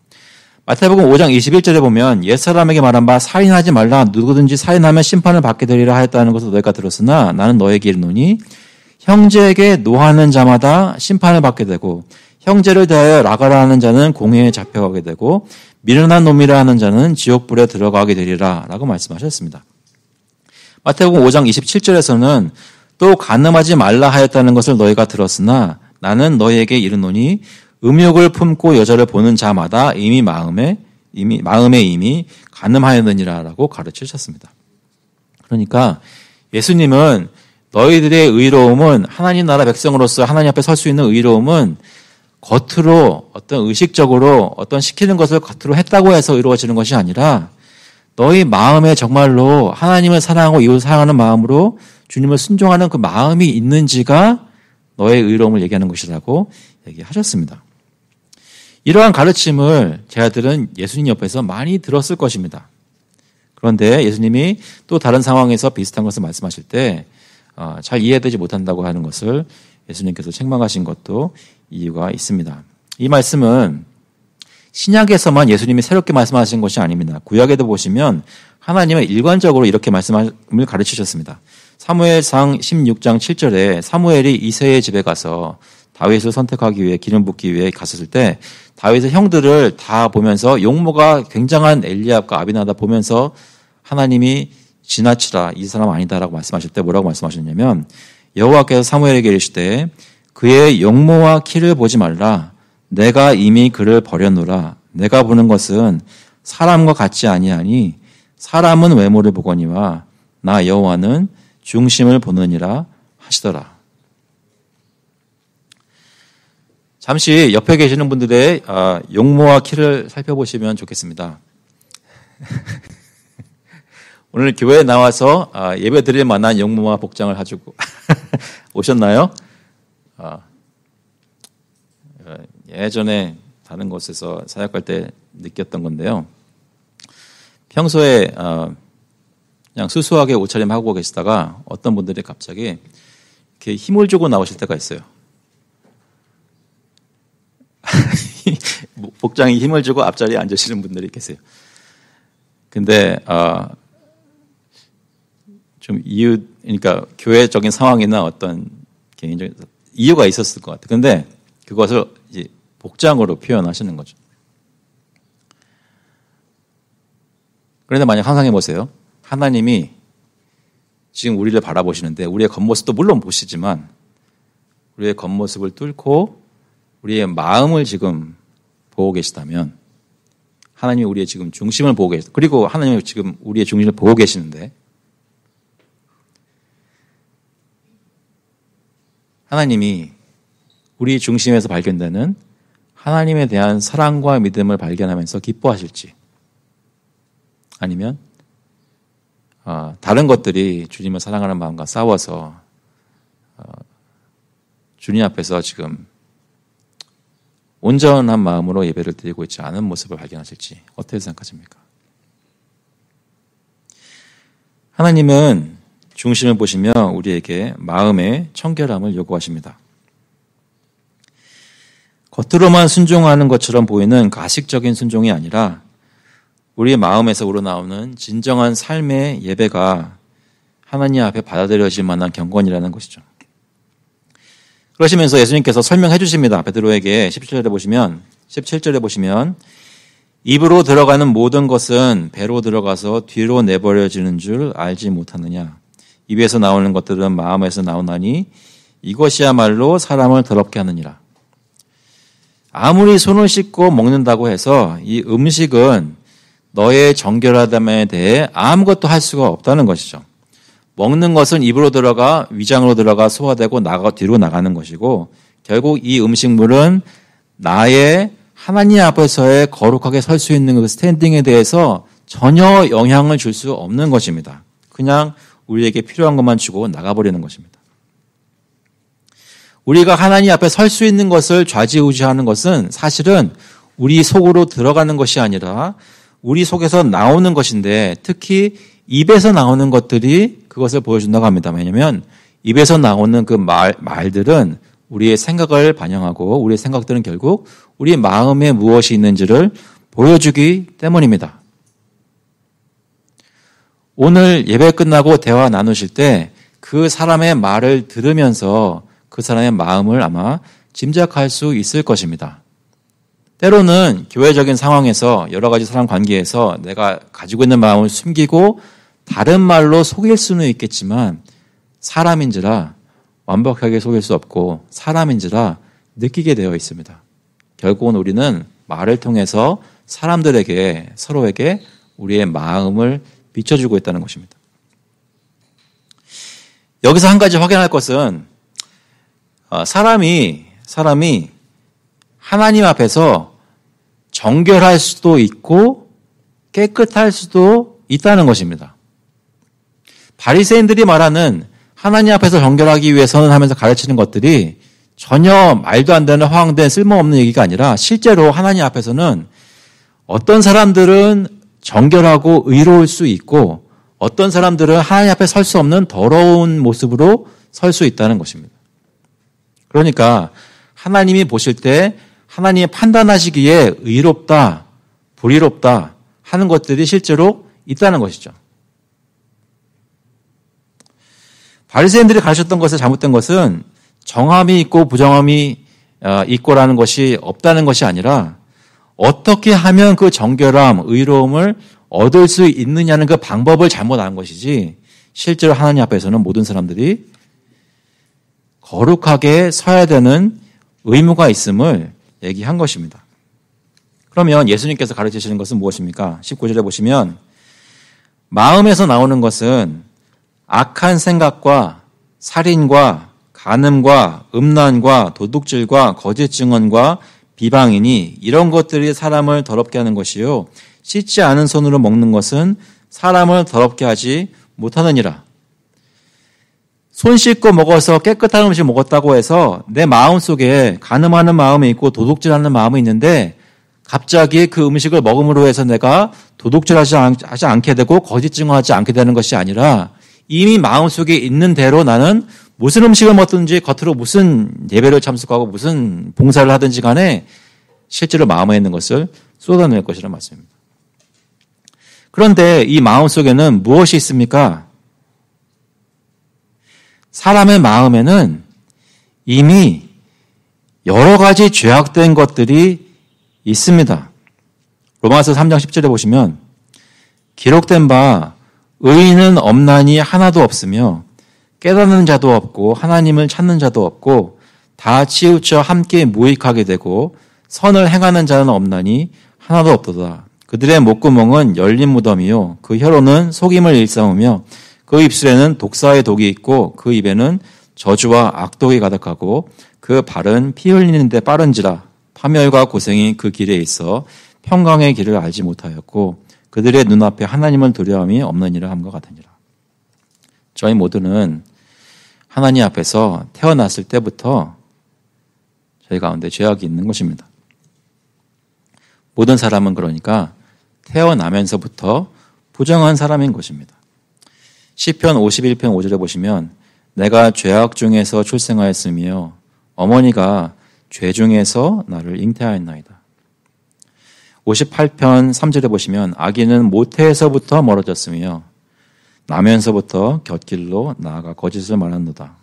[SPEAKER 1] 마태복음 5장 21절에 보면 옛사람에게 말한 바 살인하지 말라 누구든지 살인하면 심판을 받게 되리라 하였다는 것을 너희가 들었으나 나는 너에게 이르노니 형제에게 노하는 자마다 심판을 받게 되고 형제를 대하여 라가라 하는 자는 공회에 잡혀가게 되고 미련한 놈이라 하는 자는 지옥불에 들어가게 되리라 라고 말씀하셨습니다. 마태복음 5장 27절에서는 또 간음하지 말라 하였다는 것을 너희가 들었으나 나는 너희에게 이르노니 음욕을 품고 여자를 보는 자마다 이미 마음에 간음하였느니라라고 가르치셨습니다. 그러니까 예수님은 너희들의 의로움은 하나님 나라 백성으로서 하나님 앞에 설 수 있는 의로움은 겉으로 어떤 의식적으로 어떤 시키는 것을 겉으로 했다고 해서 이루어지는 것이 아니라 너희 마음에 정말로 하나님을 사랑하고 이웃을 사랑하는 마음으로 주님을 순종하는 그 마음이 있는지가 너의 의로움을 얘기하는 것이라고 얘기하셨습니다. 이러한 가르침을 제자들은 예수님 옆에서 많이 들었을 것입니다. 그런데 예수님이 또 다른 상황에서 비슷한 것을 말씀하실 때 잘 이해되지 못한다고 하는 것을 예수님께서 책망하신 것도 이유가 있습니다. 이 말씀은 신약에서만 예수님이 새롭게 말씀하신 것이 아닙니다. 구약에도 보시면 하나님은 일관적으로 이렇게 말씀을 가르치셨습니다. 사무엘상 16장 7절에 사무엘이 이새의 집에 가서 다윗을 선택하기 위해 기름 붓기 위해 갔었을 때 다윗의 형들을 다 보면서 용모가 굉장한 엘리압과 아비나다 보면서 하나님이 지나치라 이 사람 아니다라고 말씀하실 때 뭐라고 말씀하셨냐면 여호와께서 사무엘에게 이르시되 그의 용모와 키를 보지 말라 내가 이미 그를 버렸노라 내가 보는 것은 사람과 같지 아니하니 사람은 외모를 보거니와 나 여호와는 중심을 보느니라 하시더라. 잠시 옆에 계시는 분들의 용모와 키를 살펴보시면 좋겠습니다. 오늘 교회에 나와서 예배 드릴 만한 용모와 복장을 가지고 오셨나요? 예전에 다른 곳에서 사역할 때 느꼈던 건데요. 평소에 그냥 수수하게 옷차림하고 계시다가 어떤 분들이 갑자기 이렇게 힘을 주고 나오실 때가 있어요. 복장에 힘을 주고 앞자리에 앉으시는 분들이 계세요. 근데 좀 그러니까 교회적인 상황이나 어떤 개인적인 이유가 있었을 것 같아요. 근데 그것을 이제 복장으로 표현하시는 거죠. 그런데 만약 상상해 보세요. 하나님이 지금 우리를 바라보시는데 우리의 겉모습도 물론 보시지만 우리의 겉모습을 뚫고 우리의 마음을 지금 보고 계시다면 하나님이 우리의 지금 중심을 보고 계시다. 그리고 하나님이 지금 우리의 중심을 보고 계시는데 하나님이 우리 중심에서 발견되는 하나님에 대한 사랑과 믿음을 발견하면서 기뻐하실지 아니면 다른 것들이 주님을 사랑하는 마음과 싸워서 주님 앞에서 지금 온전한 마음으로 예배를 드리고 있지 않은 모습을 발견하실지 어떻게 생각하십니까? 하나님은 중심을 보시며 우리에게 마음의 청결함을 요구하십니다. 겉으로만 순종하는 것처럼 보이는 가식적인 순종이 아니라 우리의 마음에서 우러나오는 진정한 삶의 예배가 하나님 앞에 받아들여질 만한 경건이라는 것이죠. 그러시면서 예수님께서 설명해 주십니다. 베드로에게 17절에 보시면 입으로 들어가는 모든 것은 배로 들어가서 뒤로 내버려지는 줄 알지 못하느냐. 입에서 나오는 것들은 마음에서 나오나니 이것이야말로 사람을 더럽게 하느니라. 아무리 손을 씻고 먹는다고 해서 이 음식은 너의 정결하담에 대해 아무것도 할 수가 없다는 것이죠. 먹는 것은 입으로 들어가 위장으로 들어가 소화되고 뒤로 나가는 것이고 결국 이 음식물은 나의 하나님 앞에서의 거룩하게 설 수 있는 그 스탠딩에 대해서 전혀 영향을 줄 수 없는 것입니다. 그냥 우리에게 필요한 것만 주고 나가버리는 것입니다. 우리가 하나님 앞에 설 수 있는 것을 좌지우지하는 것은 사실은 우리 속으로 들어가는 것이 아니라 우리 속에서 나오는 것인데 특히 입에서 나오는 것들이 그것을 보여준다고 합니다. 왜냐하면 입에서 나오는 그 말들은 우리의 생각을 반영하고 우리의 생각들은 결국 우리 마음에 무엇이 있는지를 보여주기 때문입니다. 오늘 예배 끝나고 대화 나누실 때 그 사람의 말을 들으면서 그 사람의 마음을 아마 짐작할 수 있을 것입니다. 때로는 교회적인 상황에서 여러 가지 사람 관계에서 내가 가지고 있는 마음을 숨기고 다른 말로 속일 수는 있겠지만 사람인지라 완벽하게 속일 수 없고 사람인지라 느끼게 되어 있습니다. 결국은 우리는 말을 통해서 사람들에게 서로에게 우리의 마음을 비춰주고 있다는 것입니다. 여기서 한 가지 확인할 것은 사람이 하나님 앞에서 정결할 수도 있고 깨끗할 수도 있다는 것입니다. 바리새인들이 말하는 하나님 앞에서 정결하기 위해서는 하면서 가르치는 것들이 전혀 말도 안 되는 허황된 쓸모없는 얘기가 아니라 실제로 하나님 앞에서는 어떤 사람들은 정결하고 의로울 수 있고 어떤 사람들은 하나님 앞에 설 수 없는 더러운 모습으로 설 수 있다는 것입니다. 그러니까 하나님이 보실 때 하나님이 판단하시기에 의롭다, 불의롭다 하는 것들이 실제로 있다는 것이죠. 바리새인들이 가르쳤던 것에 잘못된 것은 정함이 있고 부정함이 있고라는 것이 없다는 것이 아니라 어떻게 하면 그 정결함, 의로움을 얻을 수 있느냐는 그 방법을 잘못 안 것이지 실제로 하나님 앞에서는 모든 사람들이 거룩하게 서야 되는 의무가 있음을 얘기한 것입니다. 그러면 예수님께서 가르치시는 것은 무엇입니까? 19절에 보시면 마음에서 나오는 것은 악한 생각과 살인과 간음과 음란과 도둑질과 거짓 증언과 비방이니 이런 것들이 사람을 더럽게 하는 것이요 씻지 않은 손으로 먹는 것은 사람을 더럽게 하지 못하느니라. 손 씻고 먹어서 깨끗한 음식 먹었다고 해서 내 마음속에 간음하는 마음이 있고 도둑질하는 마음이 있는데 갑자기 그 음식을 먹음으로 해서 내가 도둑질하지 않게 되고 거짓 증언하지 않게 되는 것이 아니라 이미 마음속에 있는 대로 나는 무슨 음식을 먹든지 겉으로 무슨 예배를 참석하고 무슨 봉사를 하든지 간에 실제로 마음에 있는 것을 쏟아낼 것이라는 말씀입니다. 그런데 이 마음속에는 무엇이 있습니까? 사람의 마음에는 이미 여러 가지 죄악된 것들이 있습니다. 로마서 3장 10절에 보시면 기록된 바 의인은 없나니 하나도 없으며 깨닫는 자도 없고 하나님을 찾는 자도 없고 다 치우쳐 함께 무익하게 되고 선을 행하는 자는 없나니 하나도 없도다. 그들의 목구멍은 열린 무덤이요 그 혀로는 속임을 일삼으며 그 입술에는 독사의 독이 있고 그 입에는 저주와 악독이 가득하고 그 발은 피 흘리는 데 빠른지라 파멸과 고생이 그 길에 있어 평강의 길을 알지 못하였고 그들의 눈앞에 하나님을 두려움이 없느니라 함과 같으니라. 저희 모두는 하나님 앞에서 태어났을 때부터 저희 가운데 죄악이 있는 것입니다. 모든 사람은 그러니까 태어나면서부터 부정한 사람인 것입니다. 시편 51편 5절에 보시면 내가 죄악 중에서 출생하였으며 어머니가 죄 중에서 나를 잉태하였나이다. 58편 3절에 보시면 아기는 모태에서부터 멀어졌으며 나면서부터 곁길로 나아가 거짓을 말하노다.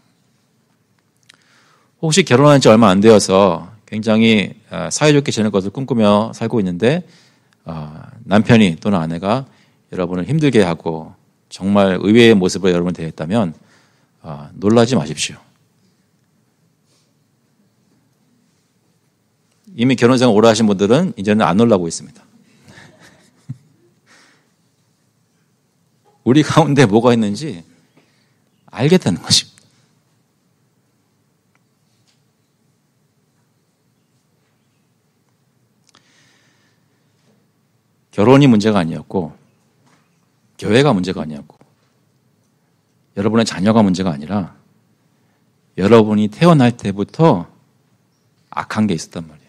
[SPEAKER 1] 혹시 결혼한 지 얼마 안 되어서 굉장히 사이좋게 지낼 것을 꿈꾸며 살고 있는데 남편이 또는 아내가 여러분을 힘들게 하고 정말 의외의 모습으로 여러분을 대했다면 놀라지 마십시오. 이미 결혼생활 오래 하신 분들은 이제는 안 놀라고 있습니다. 우리 가운데 뭐가 있는지 알겠다는 것입니다. 결혼이 문제가 아니었고 교회가 문제가 아니었고 여러분의 자녀가 문제가 아니라 여러분이 태어날 때부터 악한 게 있었단 말이에요.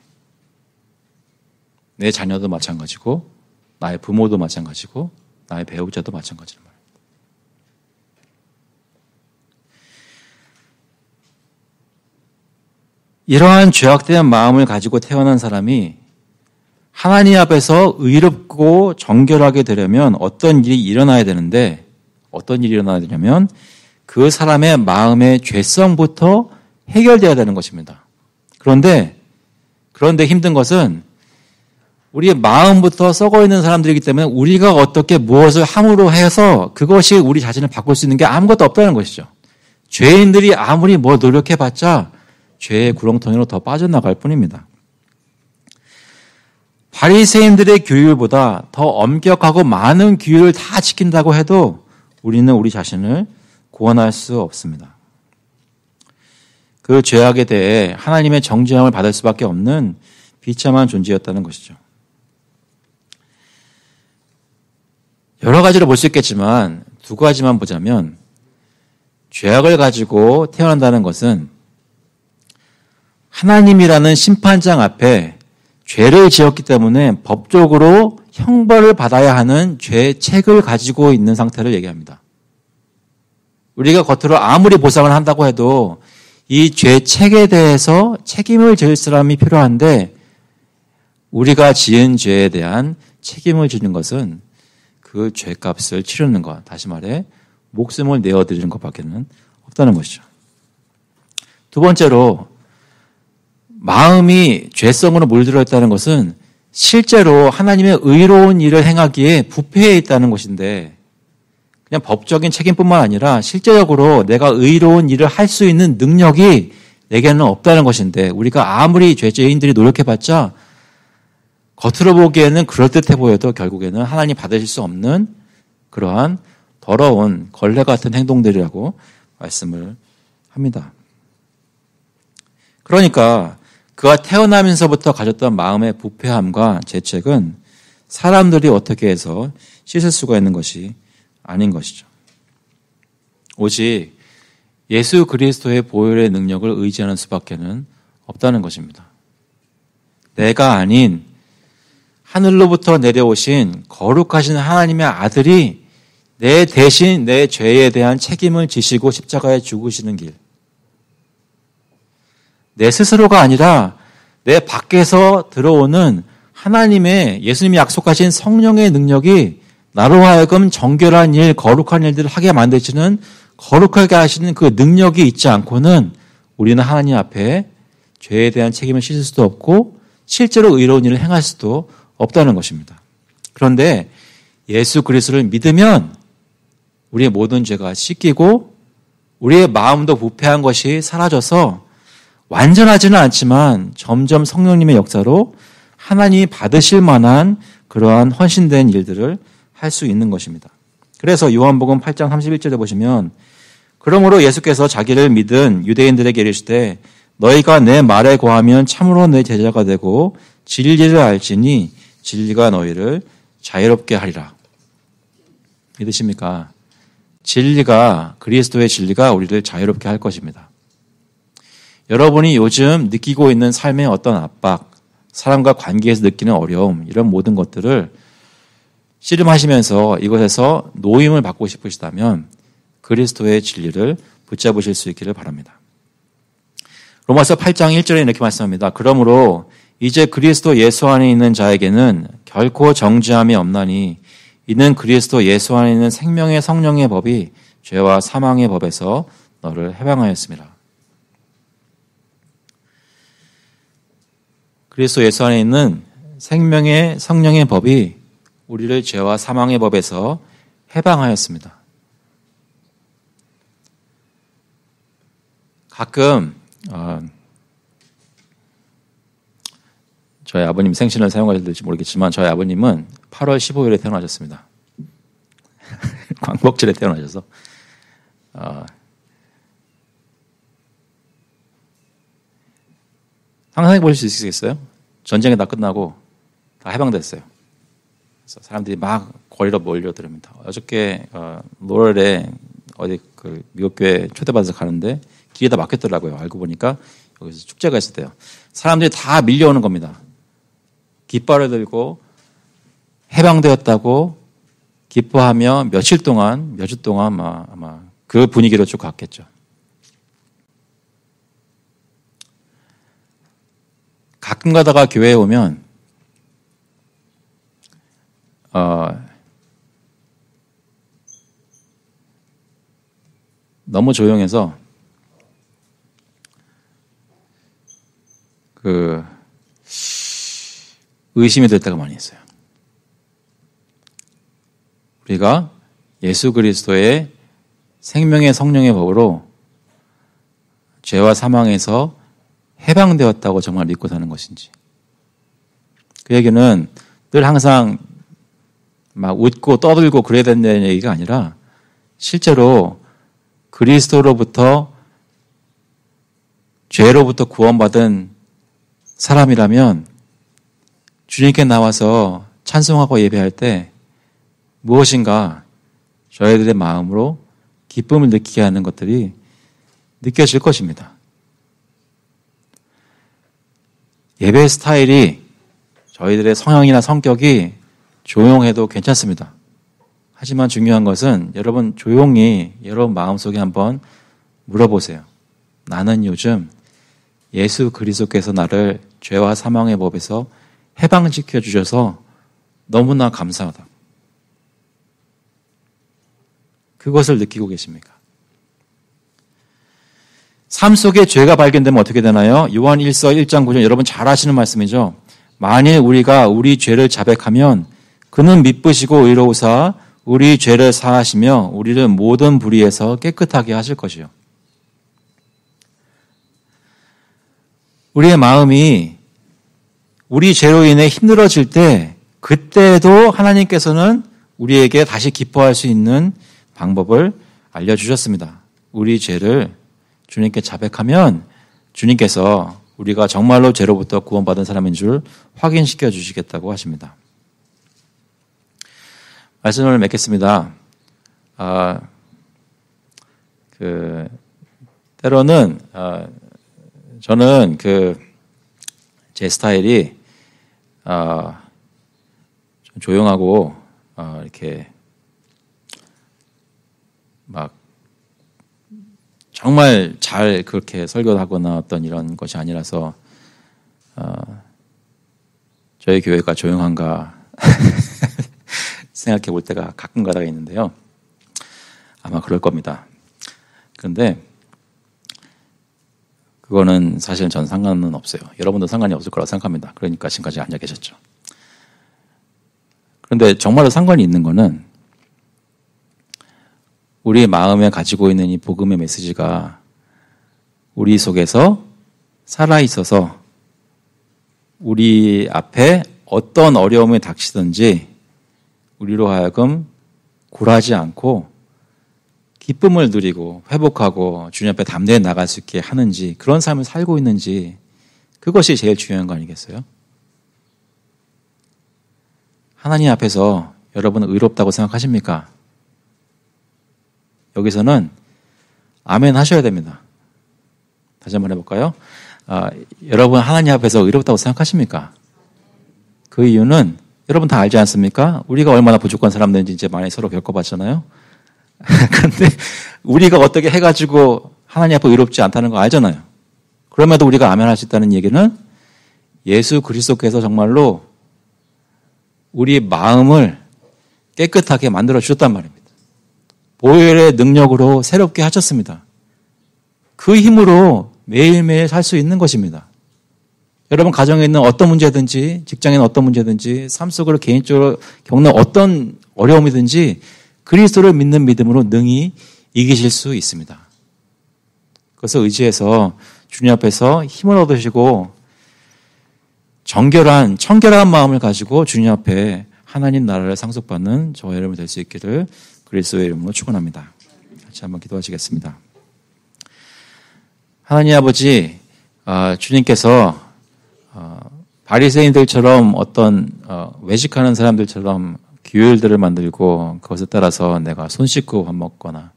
[SPEAKER 1] 내 자녀도 마찬가지고 나의 부모도 마찬가지고 나의 배우자도 마찬가지란 말이에요. 이러한 죄악된 마음을 가지고 태어난 사람이 하나님 앞에서 의롭고 정결하게 되려면 어떤 일이 일어나야 되는데 어떤 일이 일어나야 되냐면 그 사람의 마음의 죄성부터 해결되어야 되는 것입니다. 그런데 힘든 것은 우리의 마음부터 썩어 있는 사람들이기 때문에 우리가 어떻게 무엇을 함으로 해서 그것이 우리 자신을 바꿀 수 있는 게 아무것도 없다는 것이죠. 죄인들이 아무리 뭐 노력해봤자 죄의 구렁텅이로 더 빠져나갈 뿐입니다. 바리새인들의 규율보다 더 엄격하고 많은 규율을 다 지킨다고 해도 우리는 우리 자신을 구원할 수 없습니다. 그 죄악에 대해 하나님의 정죄함을 받을 수밖에 없는 비참한 존재였다는 것이죠. 여러 가지로 볼 수 있겠지만 두 가지만 보자면 죄악을 가지고 태어난다는 것은 하나님이라는 심판장 앞에 죄를 지었기 때문에 법적으로 형벌을 받아야 하는 죄책을 가지고 있는 상태를 얘기합니다. 우리가 겉으로 아무리 보상을 한다고 해도 이 죄책에 대해서 책임을 질 사람이 필요한데 우리가 지은 죄에 대한 책임을 지는 것은 그 죄값을 치르는 것, 다시 말해 목숨을 내어드리는 것밖에는 없다는 것이죠. 두 번째로 마음이 죄성으로 물들어 있다는 것은 실제로 하나님의 의로운 일을 행하기에 부패해 있다는 것인데 그냥 법적인 책임뿐만 아니라 실제적으로 내가 의로운 일을 할 수 있는 능력이 내게는 없다는 것인데 우리가 아무리 죄인들이 노력해봤자 겉으로 보기에는 그럴듯해 보여도 결국에는 하나님 받으실 수 없는 그러한 더러운 걸레 같은 행동들이라고 말씀을 합니다. 그러니까 그가 태어나면서부터 가졌던 마음의 부패함과 죄책은 사람들이 어떻게 해서 씻을 수가 있는 것이 아닌 것이죠. 오직 예수 그리스도의 보혈의 능력을 의지하는 수밖에는 없다는 것입니다. 내가 아닌 하늘로부터 내려오신 거룩하신 하나님의 아들이 내 대신 내 죄에 대한 책임을 지시고 십자가에 죽으시는 길. 내 스스로가 아니라 내 밖에서 들어오는 하나님의 예수님이 약속하신 성령의 능력이 나로 하여금 정결한 일, 거룩한 일들을 하게 만드시는 거룩하게 하시는 그 능력이 있지 않고는 우리는 하나님 앞에 죄에 대한 책임을 씻을 수도 없고 실제로 의로운 일을 행할 수도 없다는 것입니다. 그런데 예수 그리스도를 믿으면 우리의 모든 죄가 씻기고 우리의 마음도 부패한 것이 사라져서 완전하지는 않지만 점점 성령님의 역사로 하나님이 받으실 만한 그러한 헌신된 일들을 할 수 있는 것입니다. 그래서 요한복음 8장 31절에 보시면 그러므로 예수께서 자기를 믿은 유대인들에게 이르시되 너희가 내 말에 거하면 참으로 내 제자가 되고 진리를 알지니 진리가 너희를 자유롭게 하리라. 믿으십니까? 진리가 그리스도의 진리가 우리를 자유롭게 할 것입니다. 여러분이 요즘 느끼고 있는 삶의 어떤 압박, 사람과 관계에서 느끼는 어려움 이런 모든 것들을 씨름하시면서 이것에서 노임을 받고 싶으시다면 그리스도의 진리를 붙잡으실 수 있기를 바랍니다. 로마서 8장 1절에 이렇게 말씀합니다. 그러므로 이제 그리스도 예수 안에 있는 자에게는 결코 정죄함이 없나니 이는 그리스도 예수 안에 있는 생명의 성령의 법이 죄와 사망의 법에서 너를 해방하였습니다. 그리스도 예수 안에 있는 생명의 성령의 법이 우리를 죄와 사망의 법에서 해방하였습니다. 가끔 저희 아버님 생신을 사용하실지 모르겠지만 저희 아버님은 8월 15일에 태어나셨습니다. 광복절에 태어나셔서 상상해 보실 수 있으시겠어요? 전쟁이 다 끝나고 다 해방됐어요. 그래서 사람들이 막 거리로 몰려들습니다. 어저께 노럴에 어디 그 미국 교회 초대받아서 가는데 길이 다 막혔더라고요. 알고 보니까 여기서 축제가 있었대요. 사람들이 다 밀려오는 겁니다. 깃발을 들고 해방되었다고 기뻐하며 몇 주 동안 아마 그 분위기로 쭉 갔겠죠. 가끔 가다가 교회에 오면 너무 조용해서 의심이 될 때가 많이 있어요. 우리가 예수 그리스도의 생명의 성령의 법으로 죄와 사망에서 해방되었다고 정말 믿고 사는 것인지. 그 얘기는 늘 항상 막 웃고 떠들고 그래야 된다는 얘기가 아니라 실제로 그리스도로부터 죄로부터 구원받은 사람이라면 주님께 나와서 찬송하고 예배할 때 무엇인가 저희들의 마음으로 기쁨을 느끼게 하는 것들이 느껴질 것입니다. 예배 스타일이 저희들의 성향이나 성격이 조용해도 괜찮습니다. 하지만 중요한 것은 여러분 조용히 여러분 마음속에 한번 물어보세요. 나는 요즘 예수 그리스도께서 나를 죄와 사망의 법에서 해방시켜 주셔서 너무나 감사하다. 그것을 느끼고 계십니까? 삶 속에 죄가 발견되면 어떻게 되나요? 요한 1서 1장 9절 여러분 잘 아시는 말씀이죠. 만일 우리가 우리 죄를 자백하면 그는 미쁘시고 의로우사 우리 죄를 사하시며 우리를 모든 불의에서 깨끗하게 하실 것이요. 우리의 마음이 우리 죄로 인해 힘들어질 때 그때도 하나님께서는 우리에게 다시 기뻐할 수 있는 방법을 알려주셨습니다. 우리 죄를 주님께 자백하면 주님께서 우리가 정말로 죄로부터 구원받은 사람인 줄 확인시켜 주시겠다고 하십니다. 말씀을 맺겠습니다. 때로는 저는 제 스타일이 좀 조용하고 이렇게 막 정말 잘 그렇게 설교하거나 어떤 이런 것이 아니라서 저희 교회가 조용한가 생각해 볼 때가 가끔 가다가 있는데요. 아마 그럴 겁니다. 그런데 그거는 사실 전 상관은 없어요. 여러분도 상관이 없을 거라고 생각합니다. 그러니까 지금까지 앉아 계셨죠. 그런데 정말로 상관이 있는 거는 우리 마음에 가지고 있는 이 복음의 메시지가 우리 속에서 살아있어서 우리 앞에 어떤 어려움이 닥치든지 우리로 하여금 굴하지 않고 기쁨을 누리고 회복하고 주님 앞에 담대히 나갈 수 있게 하는지 그런 삶을 살고 있는지 그것이 제일 중요한 거 아니겠어요? 하나님 앞에서 여러분은 의롭다고 생각하십니까? 여기서는 아멘 하셔야 됩니다. 다시 한번 해볼까요? 여러분 하나님 앞에서 의롭다고 생각하십니까? 그 이유는 여러분 다 알지 않습니까? 우리가 얼마나 부족한 사람들인지 이제 많이 서로 겪어봤잖아요. 그런데 우리가 어떻게 해가지고 하나님 앞에 의롭지 않다는 거 알잖아요. 그럼에도 우리가 아멘 할 수 있다는 얘기는 예수 그리스도께서 정말로 우리 마음을 깨끗하게 만들어 주셨단 말입니다. 보혈의 능력으로 새롭게 하셨습니다. 그 힘으로 매일매일 살 수 있는 것입니다. 여러분 가정에 있는 어떤 문제든지, 직장에 있는 어떤 문제든지, 삶 속으로 개인적으로 겪는 어떤 어려움이든지 그리스도를 믿는 믿음으로 능히 이기실 수 있습니다. 그래서 의지해서 주님 앞에서 힘을 얻으시고 청결한 마음을 가지고 주님 앞에 하나님 나라를 상속받는 저와 여러분이 될 수 있기를 그리스도의 이름으로 축원합니다. 같이 한번 기도하시겠습니다. 하나님 아버지, 주님께서 바리새인들처럼 어떤 외식하는 사람들처럼 규율들을 만들고 그것에 따라서 내가 손 씻고 밥 먹거나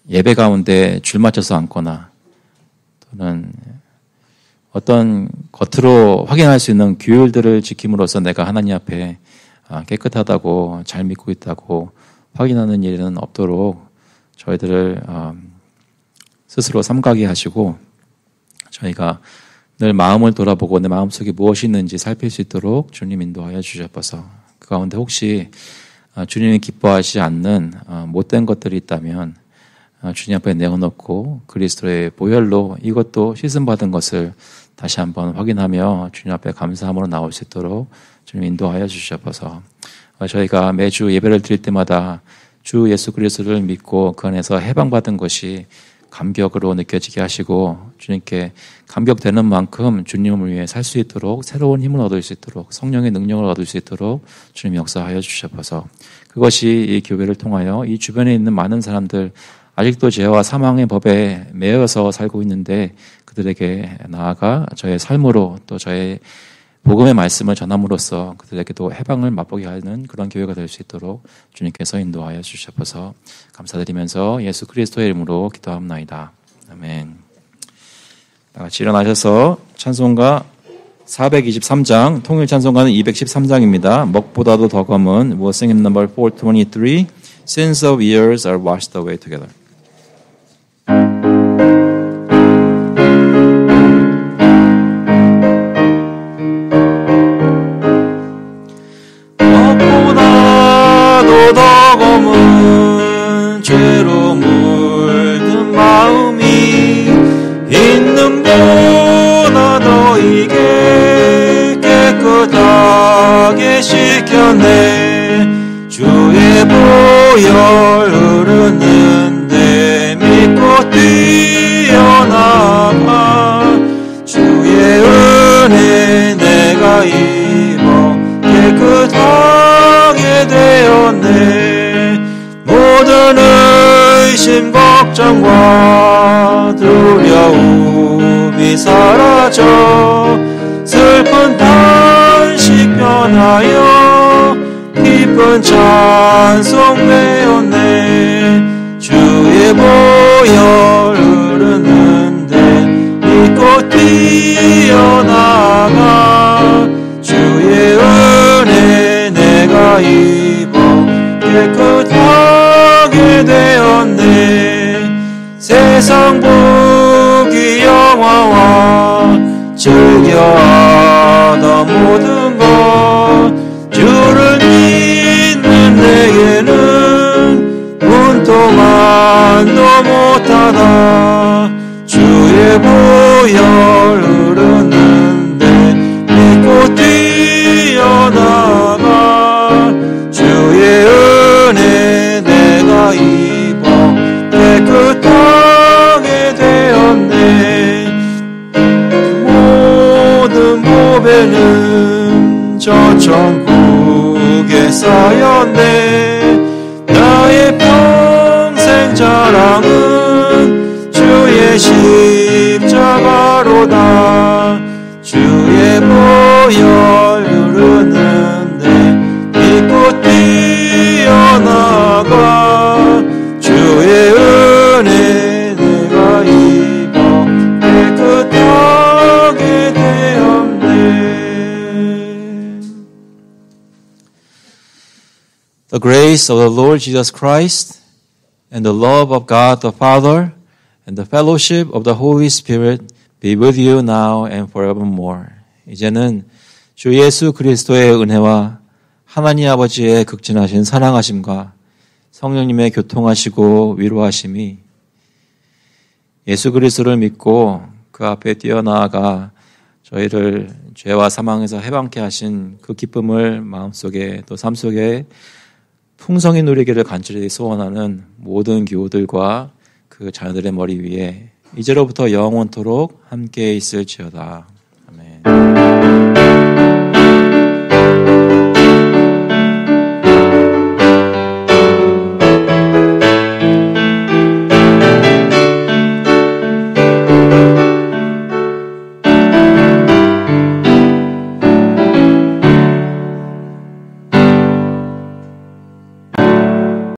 [SPEAKER 1] 예배 가운데 줄 맞춰서 앉거나 또는 어떤 겉으로 확인할 수 있는 규율들을 지킴으로써 내가 하나님 앞에 깨끗하다고 잘 믿고 있다고 확인하는 일은 없도록 저희들을 스스로 삼가게 하시고 저희가 늘 마음을 돌아보고 내 마음속에 무엇이 있는지 살필 수 있도록 주님 인도하여 주셔서 그 가운데 혹시 주님이 기뻐하시지 않는 못된 것들이 있다면 주님 앞에 내어놓고 그리스도의 보혈로 이것도 씻음받은 것을 다시 한번 확인하며 주님 앞에 감사함으로 나올 수 있도록 주님 인도하여 주셔서 저희가 매주 예배를 드릴 때마다 주 예수 그리스도를 믿고 그 안에서 해방받은 것이 감격으로 느껴지게 하시고 주님께 감격되는 만큼 주님을 위해 살 수 있도록 새로운 힘을 얻을 수 있도록 성령의 능력을 얻을 수 있도록 주님 역사하여 주셔서 그것이 이 교회를 통하여 이 주변에 있는 많은 사람들 아직도 죄와 사망의 법에 매여서 살고 있는데 그들에게 나아가 저의 삶으로 또 저의 복음의 말씀을 전함으로써 그들에게도 해방을 맛보게 하는 그런 교회가 될 수 있도록 주님께서 인도하여 주셔서 감사드리면서 예수 그리스도의 이름으로 기도합나이다. 아멘. 다 같이 일어나셔서 찬송가 423장, 통일 찬송가는 213장입니다. 먹보다도 더 검은 We'll sing in number 423 Sins of years are washed away together.
[SPEAKER 2] 먹보다도 더 검은 죄로 물든 마음이 있는 보다 너에게 깨끗하게 씻겨내 주의 보혈 흐르는데 믿고 뛰어나가 주의 은혜 내가 입어 깨끗하게 되었네 모든 의심 걱정과 두려움이 사라져 슬픈 탄식 변하여 기쁜 찬송 배웠네 주의 보혈 흐르는데 믿고 뛰어나가 주의 은혜 내가 입어 깨끗하게 되었네 세상 보기 영화와 즐겨하던 모든 것 주를 믿는 내게는 분통만도 못하다 주의 보혈 흐르는데 믿고 뛰어나가 주의 은혜 내가 입어 깨끗하게 되었네 모든 보배는 저 천국에 쌓였네 나의 평생 자랑은 주의 십자가로다 주의 보혈 흐르는데 믿고 뛰어나가 주의 은혜 내가 입어 깨끗하게 되었네
[SPEAKER 1] The grace of the Lord Jesus Christ and the love of God the Father And the fellowship of the Holy Spirit be with you now and forevermore. 이제는 주 예수 그리스도의 은혜와 하나님 아버지의 극진하신 사랑하심과 성령님의 교통하시고 위로하심이 예수 그리스도를 믿고 그 앞에 뛰어나아가 저희를 죄와 사망에서 해방케 하신 그 기쁨을 마음속에 또 삶속에 풍성히 누리기를 간절히 소원하는 모든 교우들과 그 자녀들의 머리 위에 이제로부터 영원토록 함께 있을지어다.